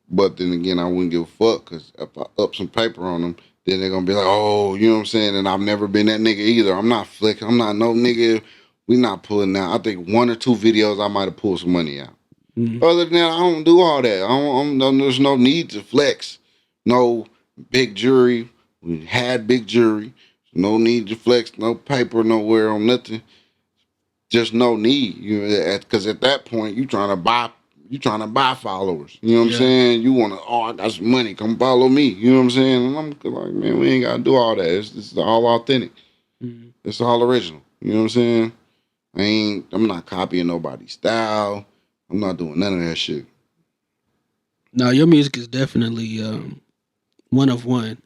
But then again, I wouldn't give a fuck because if I up some paper on them, then they're going to be like, oh, you know what I'm saying? And I've never been that nigga either. I'm not flicking. I'm not no nigga. We not pulling out. I think 1 or 2 videos I might have pulled some money out. Mm-hmm. Other than that, I don't do all that. There's no need to flex. No big jury. We had big jury. No need to flex. No paper nowhere on nothing. Just no need. Because at that point, you trying to buy followers. You know what I'm saying? You want to, I got some money. Come follow me. You know what I'm saying? And I'm like, man, we ain't got to do all that. It's all authentic. Mm-hmm. It's all original. You know what I'm saying? I'm not copying nobody's style. I'm not doing none of that shit.
No, your music is definitely one of one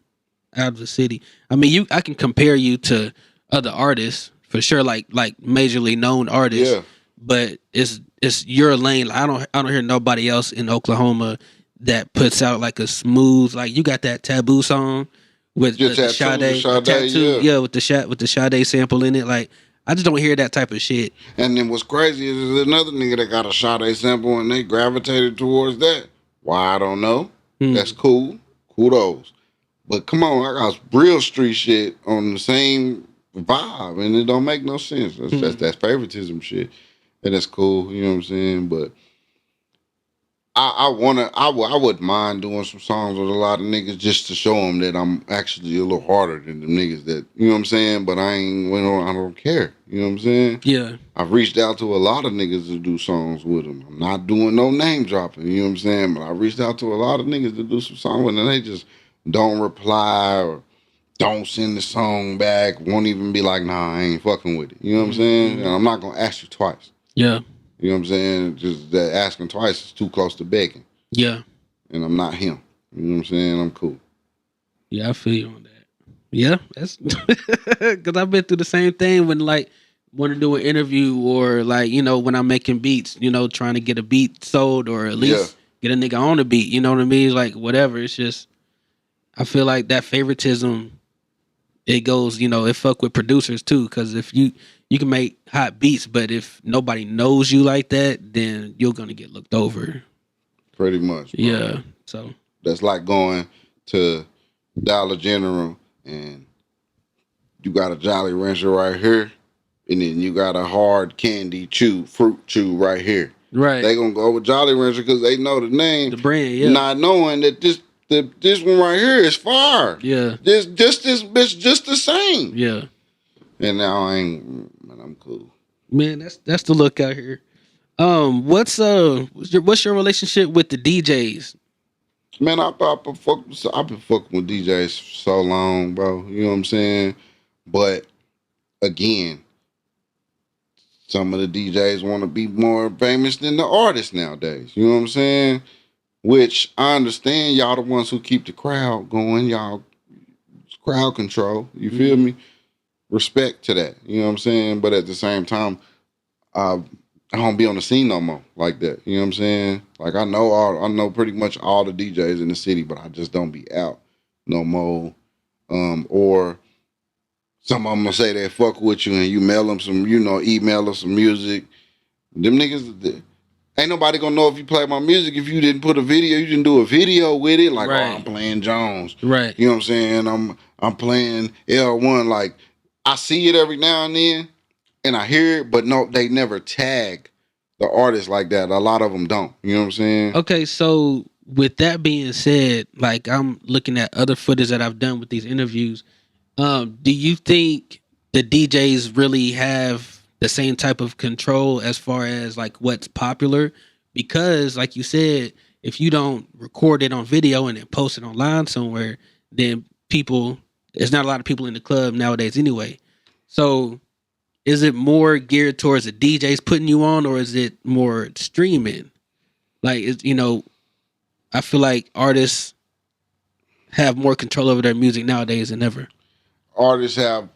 out of the city. I mean, I can compare you to other artists for sure, like majorly known artists.
Yeah.
But it's your lane. I don't hear nobody else in Oklahoma that puts out like a smooth, like you got that Taboo song with
Your
the
tattoo, the
Sade,
Sade,
tattoo,
yeah.
yeah, with the Sade sample in it. Like I just don't hear that type of shit.
And then what's crazy is there's another nigga that got a Sade sample and they gravitated towards that. Why, I don't know.
Hmm.
That's cool. Kudos. But come on, I got real street shit on the same vibe, and it don't make no sense. That's favoritism shit, and that's cool. You know what I'm saying? But I wouldn't mind doing some songs with a lot of niggas just to show them that I'm actually a little harder than the niggas that, you know what I'm saying? But I don't care. You know what I'm saying?
Yeah.
I've reached out to a lot of niggas to do songs with them. I'm not doing no name dropping, you know what I'm saying? But I reached out to a lot of niggas to do some songs with them, and they just don't reply or don't send the song back, won't even be like, nah, I ain't fucking with it. You know what I'm saying? And I'm not gonna ask you twice.
Yeah.
You know what I'm saying? Just that asking twice is too close to begging.
Yeah.
And I'm not him. You know what I'm saying? I'm cool.
Yeah, I feel you on that. Yeah, that's because I've been through the same thing when like want to do an interview or like when I'm making beats, trying to get a beat sold or at least get a nigga on a beat. You know what I mean? Like whatever. It's just I feel like that favoritism. It goes, it fuck with producers too. Because if you can make hot beats, but if nobody knows you like that, then you're gonna get looked over.
Pretty much. Bro.
Yeah. So
that's like going to Dollar General and you got a Jolly Rancher right here, and then you got a hard candy fruit chew right here.
Right.
They gonna go with Jolly Rancher because they know the name,
the brand. Yeah.
not knowing that this one right here is fire.
Yeah.
This bitch just the same.
Yeah.
And now I'm cool.
Man, that's the look out here. What's your relationship with the DJs?
Man, I've been fucking with DJs for so long, bro. You know what I'm saying? But again, some of the DJs want to be more famous than the artists nowadays. You know what I'm saying? Which I understand, y'all the ones who keep the crowd going. Y'all crowd control. You feel me? Respect to that. You know what I'm saying? But at the same time, I don't be on the scene no more like that. You know what I'm saying? Like I know pretty much all the DJs in the city, but I just don't be out no more. Or some of them will say they fuck with you and you mail them some, email them some music. Them niggas, ain't nobody gonna know if you play my music if you didn't put a video. You didn't do a video with it. Like,
right.
Oh, I'm playing Jones.
Right.
You know what I'm saying? I'm playing L1. Like, I see it every now and then, and I hear it, but no, they never tag the artist like that. A lot of them don't. You know what I'm saying?
Okay, so with that being said, like I'm looking at other footage that I've done with these interviews. Do you think the DJs really have the same type of control as far as like what's popular? Because like you said, if you don't record it on video and then post it online somewhere, then there's not a lot of people in the club nowadays anyway. So is it more geared towards the DJs putting you on, or is it more streaming? Like, I feel like artists have more control over their music nowadays than ever.
Artists have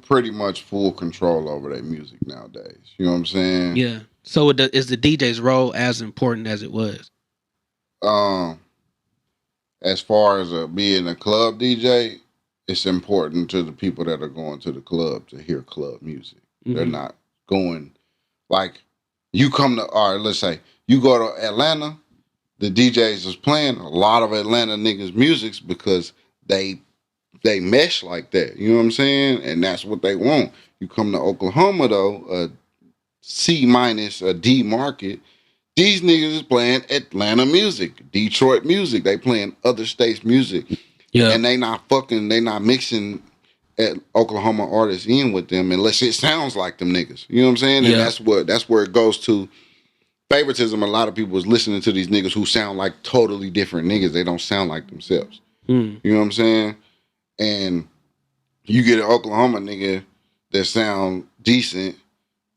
pretty much full control over their music nowadays. You know what I'm saying?
Yeah. So is the DJ's role as important as it was?
As far as being a club DJ, it's important to the people that are going to the club to hear club music. Mm-hmm. They're not going like you come to, all right, let's say you go to Atlanta, the DJs is playing a lot of Atlanta niggas' musics because they mesh like that. You know what I'm saying? And that's what they want. You come to Oklahoma though, a C minus, a D market. These niggas is playing Atlanta music, Detroit music. They playing other states' music. Yeah. And they not mixing at Oklahoma artists in with them unless it sounds like them niggas. You know what I'm saying? And that's where it goes to favoritism. A lot of people is listening to these niggas who sound like totally different niggas. They don't sound like themselves. You know what I'm saying? And you get an Oklahoma nigga that sound decent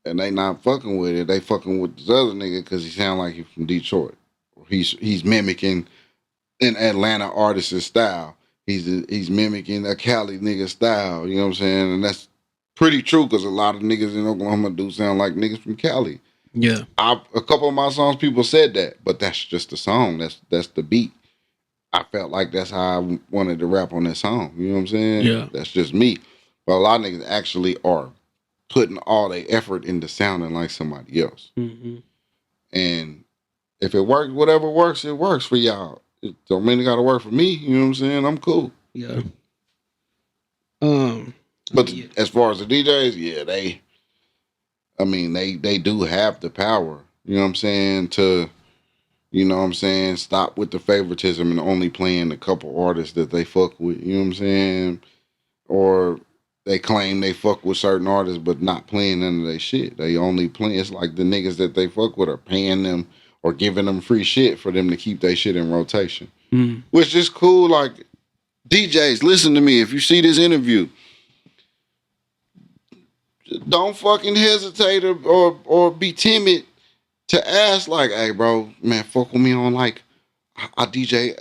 and they not fucking with it. They fucking with this other nigga because he sound like he's from Detroit. He's mimicking an Atlanta artist's style. He's mimicking a Cali nigga style. You know what I'm saying? And pretty true because a lot of niggas in Oklahoma do sound like niggas from Cali.
Yeah.
A couple of my songs, people said that, but that's just the song. That's the beat. I felt like that's how I wanted to rap on that song. You know what I'm saying?
Yeah.
That's just me. But a lot of niggas actually are putting all their effort into sounding like somebody else.
Mm-hmm.
And if it works, whatever works, it works for y'all. It don't mean it gotta work for me. You know what I'm saying? I'm cool.
Yeah.
But as far as the DJs, yeah, they do have the power. You know what I'm saying? To, you know what I'm saying, stop with the favoritism and only playing a couple artists that they fuck with. You know what I'm saying? Or they claim they fuck with certain artists but not playing none of their shit. They only play. It's like the niggas that they fuck with are paying them or giving them free shit for them to keep their shit in rotation.
Mm.
Which is cool. Like, DJs, listen to me. If you see this interview, don't fucking hesitate or be timid to ask, like, hey bro, man, fuck with me on, like, I DJ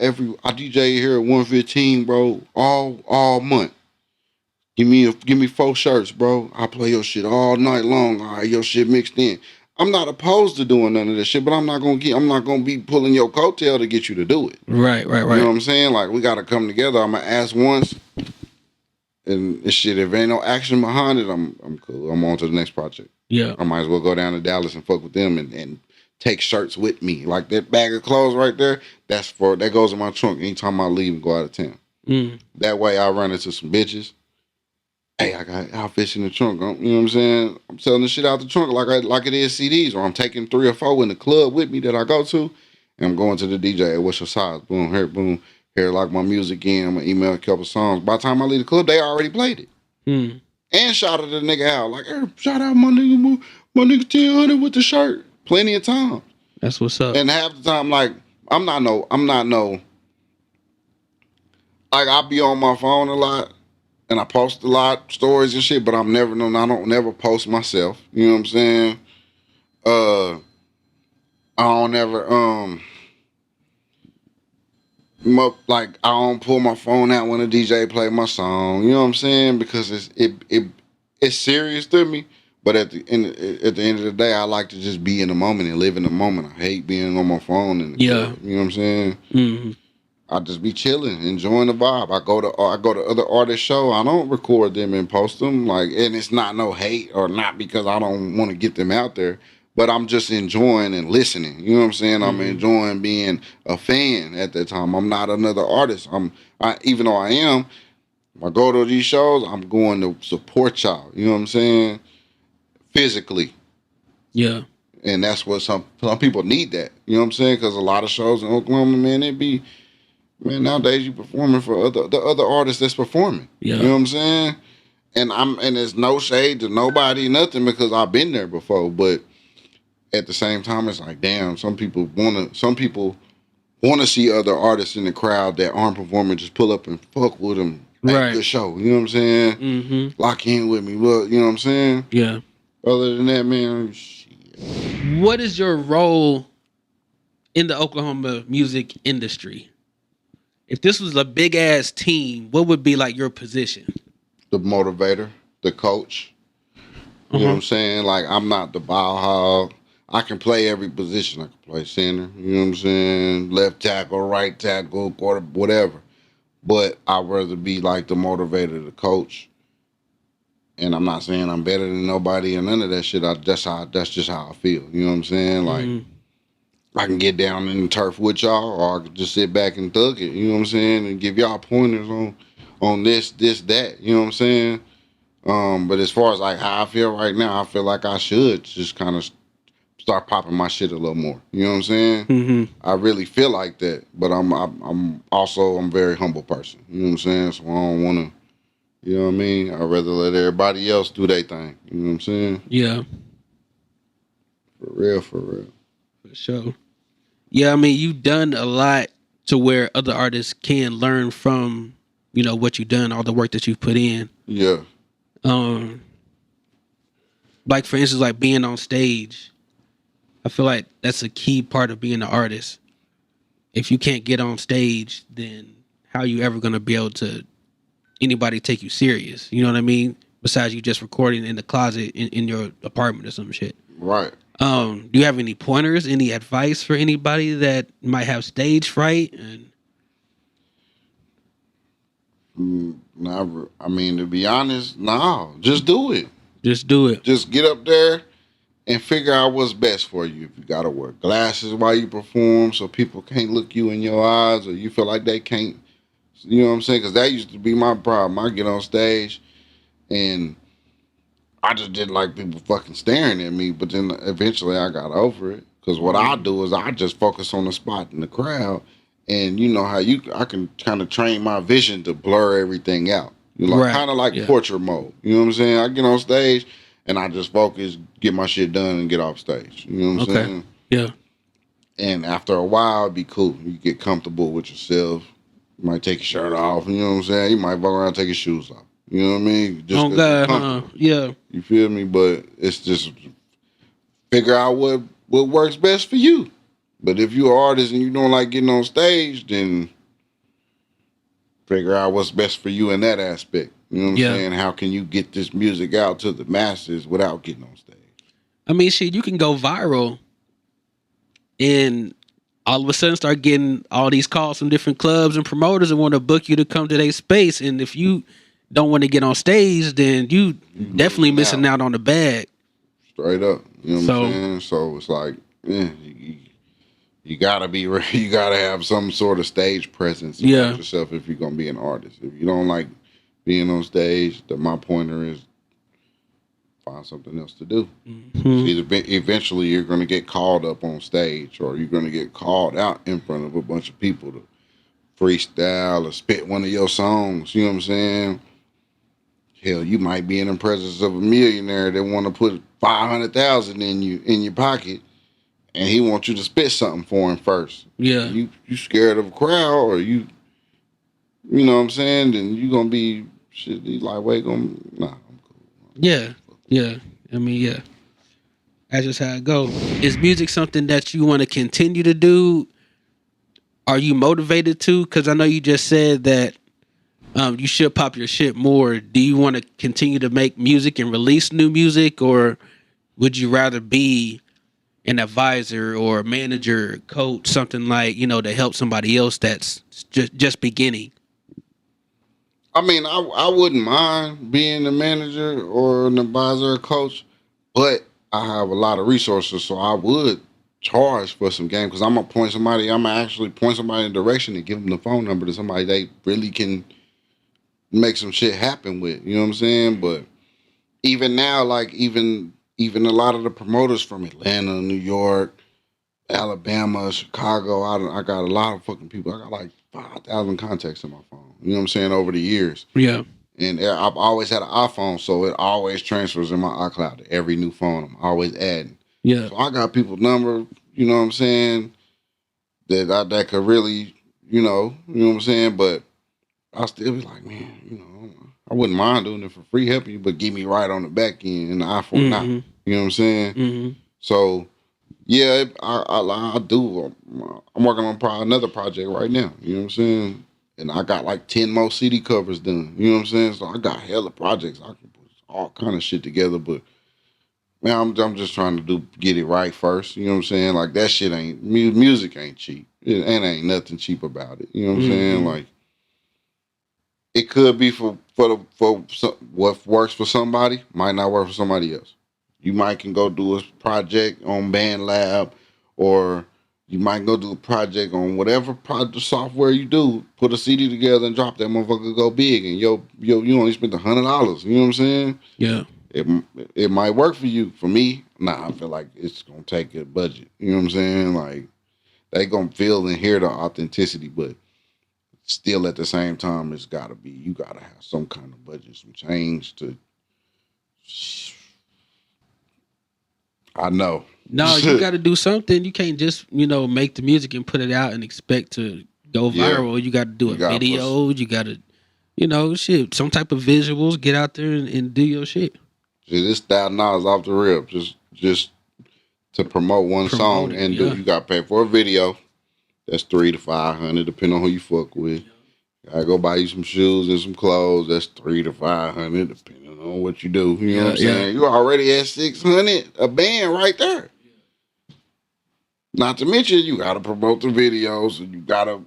here at 115, bro, all month. Give me 4 shirts, bro. I play your shit all night long. All right, your shit mixed in. I'm not opposed to doing none of this shit, but I'm not gonna be pulling your coattail to get you to do it.
Right.
You know what I'm saying? Like, we gotta come together. I'm gonna ask once, and this shit, if ain't no action behind it, I'm cool. I'm on to the next project.
Yeah.
I might as well go down to Dallas and fuck with them and take shirts with me. Like that bag of clothes right there, that goes in my trunk anytime I leave and go out of town.
Mm.
That way I run into some bitches. Hey, I got outfits in the trunk. You know what I'm saying? I'm selling the shit out the trunk like it is CDs, or I'm taking 3 or 4 in the club with me that I go to, and I'm going to the DJ. Hey, what's your size? Boom, here, like my music in. I'm gonna email a couple songs. By the time I leave the club, they already played it.
Mm.
And shouted the nigga out. Like, hey, shout out my nigga 1000 with the shirt. Plenty of time.
That's what's up.
And half the time, like, I'm not no, like, I be on my phone a lot and I post a lot, stories and shit, but I don't never post myself. You know what I'm saying? I don't ever, like, I don't pull my phone out when a DJ play my song. You know what I'm saying? Because it's serious to me. But at the end of the day, I like to just be in the moment and live in the moment. I hate being on my phone and you know what I'm saying?
Mm-hmm.
I just be chilling, enjoying the vibe. I go to other artists' show. I don't record them and post them. Like, and it's not no hate or not because I don't want to get them out there. But I'm just enjoying and listening. You know what I'm saying? Mm-hmm. I'm enjoying being a fan at that time. I'm not another artist. Even though I am, when I go to these shows, I'm going to support y'all. You know what I'm saying? Physically.
Yeah.
And that's what some people need that. You know what I'm saying? Because a lot of shows in Oklahoma, man, nowadays you performing for the other artists that's performing.
Yeah.
You know what I'm saying? And there's no shade to nobody, nothing, because I've been there before. But at the same time, it's like, damn, some people wanna see other artists in the crowd that aren't performing just pull up and fuck with them. Right. Good show. You know what I'm saying?
Mm-hmm.
Lock in with me. Look, you know what I'm saying?
Yeah.
Other than that, man, shit.
What is your role in the Oklahoma music industry? If this was a big ass team, what would be like your position?
The motivator, the coach. You know what I'm saying? Like, I'm not the ball hog. I can play every position. I can play center. You know what I'm saying? Left tackle, right tackle, quarter, whatever. But I'd rather be like the motivator, the coach. And I'm not saying I'm better than nobody or none of that shit. That's just how I feel. You know what I'm saying? Like, I can get down in the turf with y'all, or I can just sit back and thug it. You know what I'm saying? And give y'all pointers on this, that. You know what I'm saying? But as far as like how I feel right now, I feel like I should just kind of start popping my shit a little more. You know what I'm saying? Mm-hmm. I really feel like that, but I'm also a very humble person. You know what I'm saying? So I don't want to. You know what I mean? I'd rather let everybody else do their thing. You know what I'm saying?
Yeah.
For real.
For sure. Yeah, I mean, you've done a lot to where other artists can learn from, you know, what you've done, all the work that you've put in.
Yeah.
Like, for instance, like being on stage. I feel like that's a key part of being an artist. If you can't get on stage, then how are you ever going to be able to anybody take you serious? You know what I mean? besides you just recording in the closet in your apartment or some shit.
Right.
Do you have any pointers, any advice for anybody that might have stage fright? And
Never. I mean, to be honest, no. Just do it.
just do it.
Just get up there and figure out what's best for you. If you gotta wear glasses while you perform, so people can't look you in your eyes, or you feel like they can't. You know what I'm saying? Because that used to be my problem. I get on stage and I just didn't like people fucking staring at me. But then eventually I got over it. Because what I do is I just focus on the spot in the crowd. And you know how I can kind of train my vision to blur everything out. You know,
Right.
kind of like
Yeah.
portrait mode. You know what I'm saying? I get on stage and I just focus, get my shit done, and get off stage. You know what I'm
Okay.
saying?
Yeah.
And after a while, it'd be cool. You get comfortable with yourself. You might take your shirt off. You know what I'm saying? You might walk around and take your shoes off. You know what I mean? Just
Oh
'cause you're
God, huh?
comfortable.
Yeah.
You feel me? But it's just figure out what works best for you. But if you're an artist and you don't like getting on stage, then figure out what's best for you in that aspect. You know what I'm
Yeah.
saying? How can you get this music out to the masses without getting on stage?
I mean, shit, you can go viral and all of a sudden start getting all these calls from different clubs and promoters and want to book you to come to their space. And if you don't want to get on stage, then you definitely missing out on the bag.
Straight up. You know what
So-
I'm saying? So it's like, yeah, you gotta be ready. You gotta have some sort of stage presence about
Yeah.
yourself if you're gonna be an artist. If you don't like being on stage, then my pointer is find something else to do.
Mhm.
Eventually you're gonna get called up on stage, or you're gonna get called out in front of a bunch of people to freestyle or spit one of your songs. You know what I'm saying? Hell, you might be in the presence of a millionaire that want to put 500,000 in your pocket, and he wants you to spit something for him first.
Yeah.
You scared of a crowd, or you know what I'm saying? Then you gonna be shit. You like, wait, nah, I'm cool.
Yeah. Yeah. I mean, yeah. That's just how it go. Is music something that you want to continue to do? Are you motivated to? Because I know you just said that you should pop your shit more. Do you want to continue to make music and release new music, or would you rather be an advisor or a manager, coach, something like, to help somebody else that's just beginning?
I mean, I wouldn't mind being a manager or an advisor or coach, but I have a lot of resources, so I would charge for some game because I'm gonna actually point somebody in a direction and give them the phone number to somebody they really can make some shit happen with. You know what I'm saying? But even now, like even a lot of the promoters from Atlanta, New York, Alabama, Chicago, I got a lot of fucking people. I got like 5,000 contacts in my phone. You know what I'm saying? Over the years.
Yeah.
And I've always had an iPhone, so it always transfers in my iCloud to every new phone. I'm always adding.
Yeah.
So I got people's number, you know what I'm saying, that could really, you know what I'm saying? But I still be like, man, I wouldn't mind doing it for free, helping you, but get me right on the back end in the iPhone now. You know what I'm saying?
Mm-hmm.
So, yeah, I do. I'm working on another project right now. You know what I'm saying? And I got like 10 more CD covers done. You know what I'm saying? So I got hella projects. I can put all kind of shit together. But man, I'm just trying to get it right first. You know what I'm saying? Like that shit music ain't cheap. It ain't nothing cheap about it. You know what I'm saying? Like it could be for what works for somebody might not work for somebody else. You might can go do a project on BandLab, or you might go do a project on whatever project software you do. Put a CD together and drop that motherfucker, go big, and you only spent $100. You know what I'm saying?
Yeah.
It might work for you. For me, nah, I feel like it's gonna take a budget. You know what I'm saying? Like they gonna feel and hear the authenticity, but still at the same time, you gotta have some kind of budget, some change to. I know.
No, you got to do something. You can't just make the music and put it out and expect to go viral.
Yeah.
You got to do a video. You got to shit, some type of visuals. Get out there and do your shit.
It's $1,000 off the rip just to promote one song and do. You got to pay for a video. That's $300 to $500, depending on who you fuck with. You I go buy you some shoes and some clothes. That's $300 to $500, depending on what you do. You know what I'm saying? You already at $600 a band right there. Not to mention, you got to promote the videos, and you got to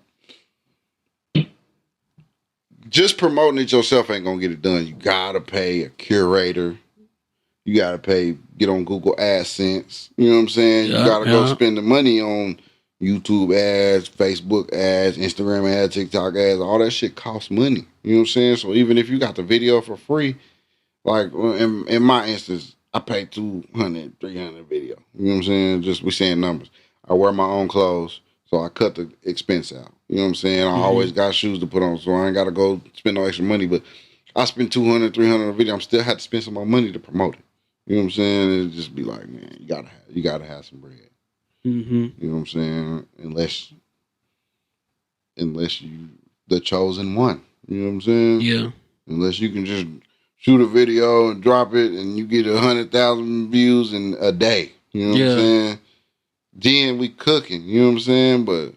just promoting it yourself ain't gonna get it done. You gotta pay a curator. You gotta get on Google AdSense. You know what I'm saying? You gotta go spend the money on YouTube ads, Facebook ads, Instagram ads, TikTok ads. All that shit costs money. You know what I'm saying? So even if you got the video for free, like in my instance, I pay $200, $300 video. You know what I'm saying? Just we saying numbers. I wear my own clothes, so I cut the expense out. You know what I'm saying? I always got shoes to put on, so I ain't got to go spend no extra money. But I spend $200, $300 on a video. I'm still have to spend some more money to promote it. You know what I'm saying? It'd just be like, man, you gotta have some bread. You know what I'm saying? Unless you the chosen one. You know what I'm saying?
Yeah.
Unless you can just shoot a video and drop it, and you get 100,000 views in a day. You know what I'm saying? Then we cooking. You know what I'm saying? But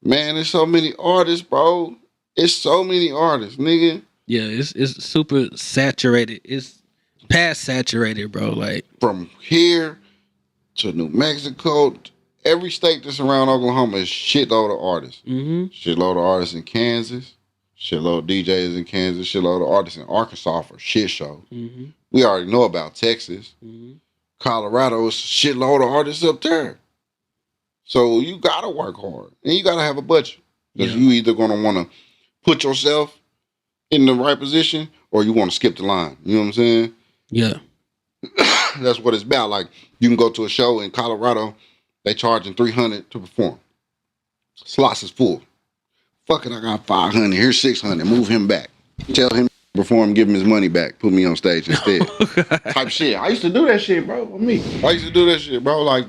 man, there's so many artists, bro. It's so many artists, nigga.
Yeah, it's super saturated. It's past saturated, bro. Like
from here to New Mexico, every state that's around Oklahoma is shitload of artists. Shitload of artists in Kansas, shitload of DJs in Kansas, shitload of artists in Arkansas for shit show. We already know about Texas. Colorado is shitload of artists up there. So you gotta work hard and you gotta have a budget. Because you either gonna wanna put yourself in the right position or you wanna skip the line. You know what I'm saying?
Yeah.
That's what it's about. Like you can go to a show in Colorado, they charging $300 to perform. Slots is full. Fuck it, I got $500. Here's $600. Move him back. Tell him to perform, give him his money back. Put me on stage instead. Type shit. I used to do that shit, bro. With me. I used to do that shit, bro. Like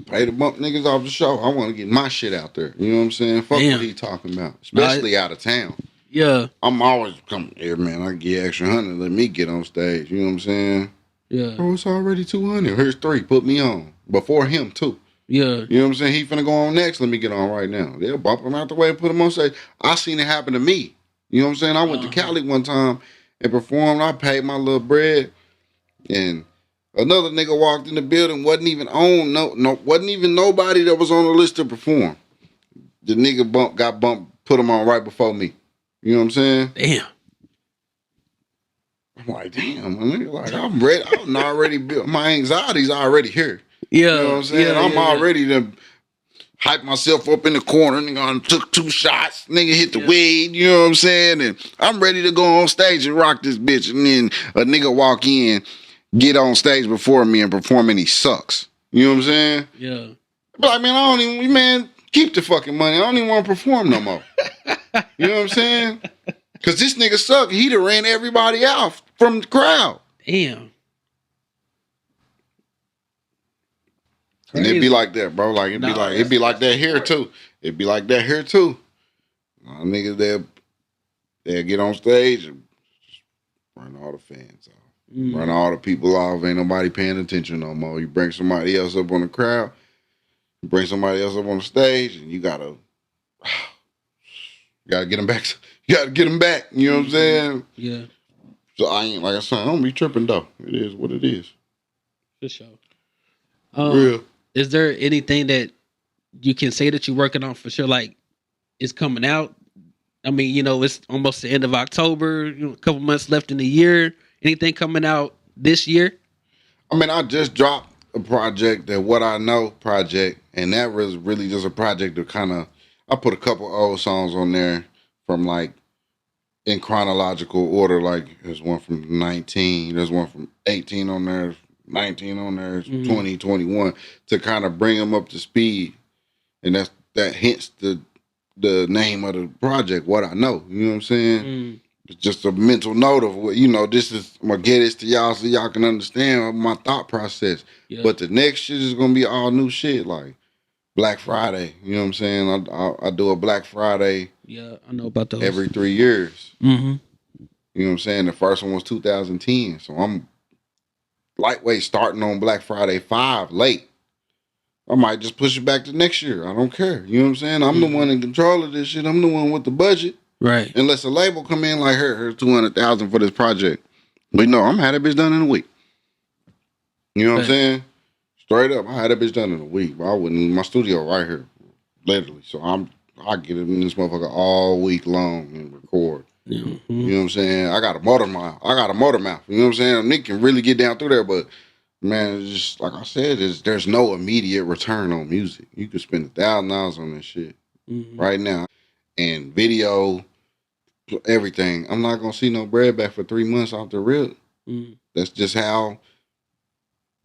pay to bump niggas off the show. I want to get my shit out there. You know what I'm saying? Fuck what he talking about. Especially out of town.
Yeah.
I'm always coming here, man. I get extra $100. Let me get on stage. You know what I'm saying?
Yeah.
Bro, it's already $200. Here's $3. Put me on. Before him, too.
Yeah.
You know what I'm saying? He finna go on next. Let me get on right now. They'll bump him out the way and put him on stage. I seen it happen to me. You know what I'm saying? I went to Cali one time and performed. I paid my little bread. And another nigga walked in the building, wasn't even nobody that was on the list to perform. The nigga got bumped, put him on right before me. You know what I'm saying?
Damn.
I'm like, damn, nigga, like I'm ready. I'm already built. My anxiety's already here.
Yeah.
You know what I'm saying? I'm already to hype myself up in the corner. Nigga, I took 2 shots. Nigga hit the weed. You know what I'm saying? And I'm ready to go on stage and rock this bitch. And then a nigga walk in, get on stage before me and perform, and he sucks. You know what I'm saying?
Yeah.
But like, man, keep the fucking money. I don't even want to perform no more. You know what I'm saying? Because this nigga suck. He done ran everybody out from the crowd.
Damn.
And it'd be like that, bro. Like it'd be like that here too. It'd be like that here too. Niggas they'll get on stage and run all the fans off. Run all the people off. Ain't nobody paying attention no more. You bring somebody else up on the crowd, you bring somebody else up on the stage, and you gotta get them back. You gotta get them back. You know what I'm saying?
Yeah.
So I ain't, like I said, I don't be tripping though. It is what it is.
For sure.
Real.
Is there anything that you can say that you're working on for sure? Like, it's coming out. I mean, it's almost the end of October. A couple months left in the year. Anything coming out this year?
I mean, I just dropped a project, that What I Know project, and that was really just a project to kind of. I put a couple old songs on there from like in chronological order. Like there's one from 19, there's one from 18 on there. 19 on there, 20, 21, to kind of bring them up to speed. And that hence the name of the project, What I Know. You know what I'm saying? It's just a mental note of what, this is, I'm going to get this to y'all so y'all can understand my thought process. Yeah. But the next shit is going to be all new shit, like Black Friday. You know what I'm saying? I do a Black Friday.
Yeah, I know about those.
Every 3 years. You know what I'm saying? The first one was 2010. So I'm lightweight starting on Black Friday 5 late. I might just push it back to next year. I don't care. You know what I'm saying? I'm the one in control of this shit. I'm the one with the budget.
Right.
Unless a label come in like here's 200,000 for this project. But no, I'm had that bitch done in a week. You know what I'm
Right.
saying? Straight up, I had that bitch done in a week. But I wouldn't. My studio right here, literally. So I get it in this motherfucker all week long and record.
Mm-hmm.
You know what I'm saying? I got a motor mouth. You know what I'm saying? Nick can really get down through there, but man, it's just like I said, there's no immediate return on music. You could spend $1,000 on this shit right now, and video, everything. I'm not gonna see no bread back for 3 months off the rip. That's just how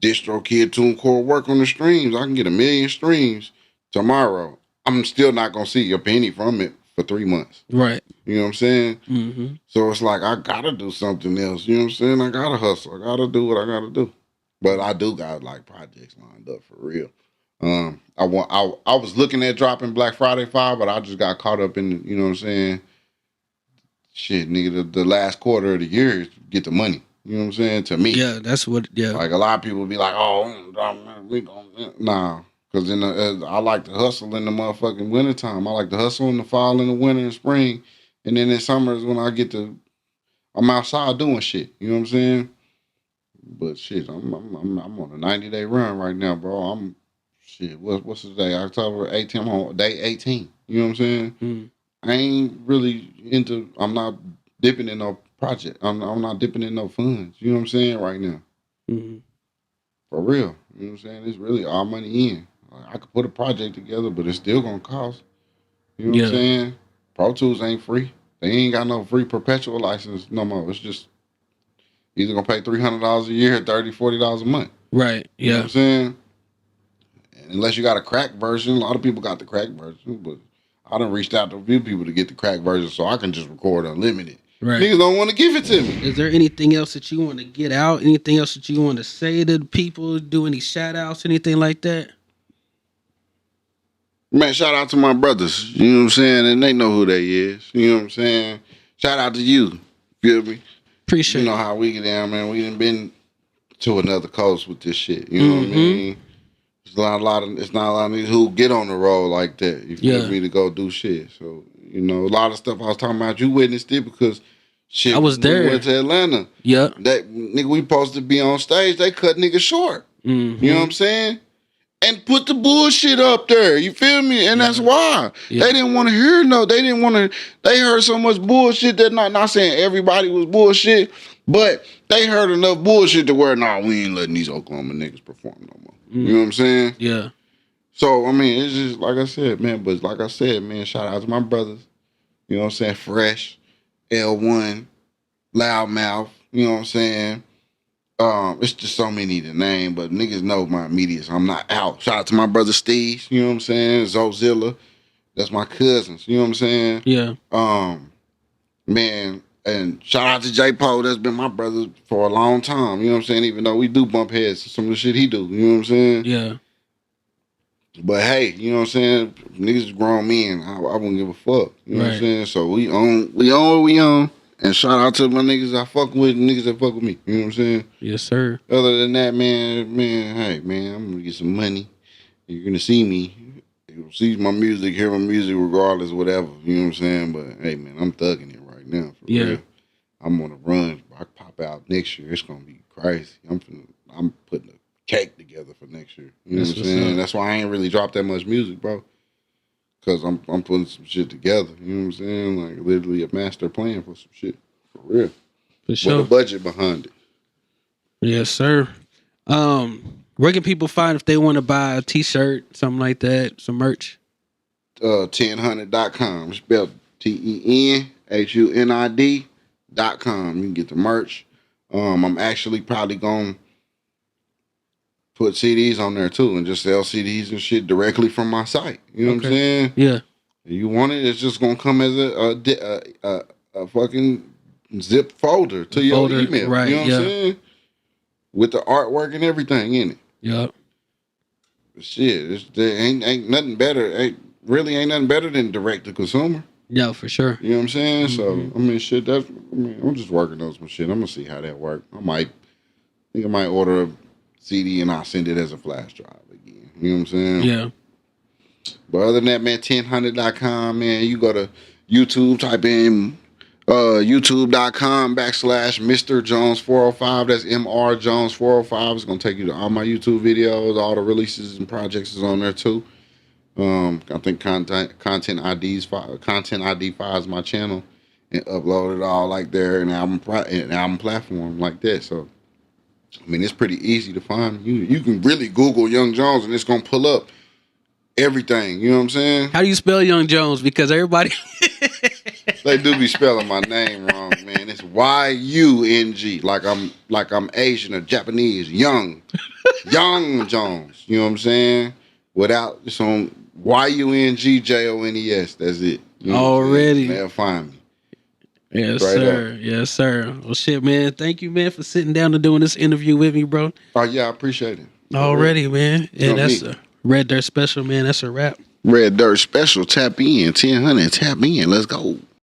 DistroKid TuneCore work on the streams. I can get 1 million streams tomorrow. I'm still not gonna see a penny from it for 3 months.
Right.
You know what I'm saying?
Mm-hmm.
So it's like I gotta do something else. You know what I'm saying? I gotta hustle. I gotta do what I gotta do. But I do got like projects lined up for real. I was looking at dropping Black Friday 5, but I just got caught up in you know what I'm saying. Shit, nigga, the last quarter of the year is get the money. You know what I'm saying? To me,
Yeah, that's what. Yeah,
like a lot of people be like, "Oh, we don't." Nah, because I like to hustle in the motherfucking wintertime. I like to hustle in the fall, in the winter, and spring, and then in summer is when I get to. I'm outside doing shit. You know what I'm saying? But shit, I'm on a 90-day run right now, bro. I'm shit. What's the day? October 18th. I'm on day 18. You know what I'm saying? I ain't really into. I'm not dipping in no project. I'm not dipping in no funds. You know what I'm saying right now? For real. You know what I'm saying? It's really all money in. Like, I could put a project together, but it's still gonna cost. You know what I'm saying? Pro Tools ain't free. They ain't got no free perpetual license no more. It's just either gonna pay $300 a year or $30-$40 a month.
Right.
You know what I'm saying? And unless you got a crack version, a lot of people got the crack version, but I done reached out to a few people to get the crack version so I can just record unlimited.
Right.
Niggas don't want to give it to me.
Is there anything else that you want to get out? Anything else that you want to say to the people? Do any shout outs? Anything like that?
Man, shout out to my brothers. You know what I'm saying? And they know who they is. You know what I'm saying? Shout out to you. Feel me?
Appreciate
You know
it.
how we get down, man. We done been to another coast with this shit. You know what I mean? It's not a lot of niggas who get on the road like that. You feel me? To go do shit. So, you know, a lot of stuff I was talking about, you witnessed it because shit.
I was there.
We went to Atlanta.
Yeah.
That nigga we supposed to be on stage, they cut niggas short. You know what I'm saying? And put the bullshit up there. You feel me? And that's why. They didn't want to hear they heard so much bullshit that not saying everybody was bullshit, but they heard enough bullshit to where we ain't letting these Oklahoma niggas perform no more. You know what I'm saying?
Yeah.
So I mean, it's just like I said, man, but like I said, man, shout out to my brothers. You know what I'm saying? Fresh, L1, Loudmouth, you know what I'm saying? It's just so many to name, but niggas know my media, so I'm not out. Shout out to my brother Steve, you know what I'm saying? Zozilla, that's my cousins, you know what I'm saying?
Yeah.
Man, and shout out to J Poe, that's been my brother for a long time, you know what I'm saying? Even though we do bump heads to some of the shit he do, you know what I'm saying?
Yeah.
But hey, you know what I'm saying? Niggas is grown men. I wouldn't give a fuck. You know what I'm saying? So we own what we own. And shout out to my niggas I fuck with and niggas that fuck with me. You know what I'm saying?
Yes, sir.
Other than that, man, hey, man, I'm gonna get some money. You're gonna see me. You'll see my music, hear my music regardless, whatever. You know what I'm saying? But hey, man, I'm thugging it right now. For real. I'm on a run. I pop out next year. It's gonna be crazy. I'm putting a cake together for next year. You know what I'm saying? That's why I ain't really dropped that much music, bro. Cause I'm putting some shit together. You know what I'm saying? Like literally a master plan for some shit. For real.
For sure.
With a budget behind it.
Yes, sir. Where can people find if they want to buy a t-shirt, something like that, some merch?
10hunid.com. Spelled TENHUNID.com. You can get the merch. I'm actually probably gonna put CDs on there too and just sell CDs and shit directly from my site. You know what I'm saying?
Yeah.
You want it? It's just gonna come as a fucking zip folder to your email.
Right,
you know what I'm saying? With the artwork and everything in it.
Yep.
Shit, there ain't nothing better. Ain't nothing better than direct to consumer.
Yeah, for sure.
You know what I'm saying? So I mean, shit. I'm just working on some shit. I'm gonna see how that work. I might order a CD and I'll send it as a flash drive again. You know what I'm saying?
Yeah.
But other than that, man, 10hunid.com, man, you go to YouTube, type in youtube.com/Mr. Jones 405. That's MR Jones 405. It's gonna take you to all my YouTube videos. All the releases and projects is on there too. I think content ID 5 is my channel, and upload it all like there, an album platform like that. So I mean, it's pretty easy to find. You can really Google Young Jones and it's gonna pull up everything. You know what I'm saying?
How do you spell Young Jones? Because everybody
They do be spelling my name wrong, man. It's YUNG, like I'm Asian or Japanese. Young Jones. You know what I'm saying? Without it's on YUNGJONES. That's it. You know
already.
They'll find me.
Yes,
Straight
sir.
up.
Yes, sir. Well, shit, man. Thank you, man, for sitting down and doing this interview with me, bro.
Oh yeah, I appreciate it.
Already, man. And that's
me.
a Red Dirt Special, man. That's a wrap.
Red Dirt Special. Tap in. 1000. Tap in. Let's go.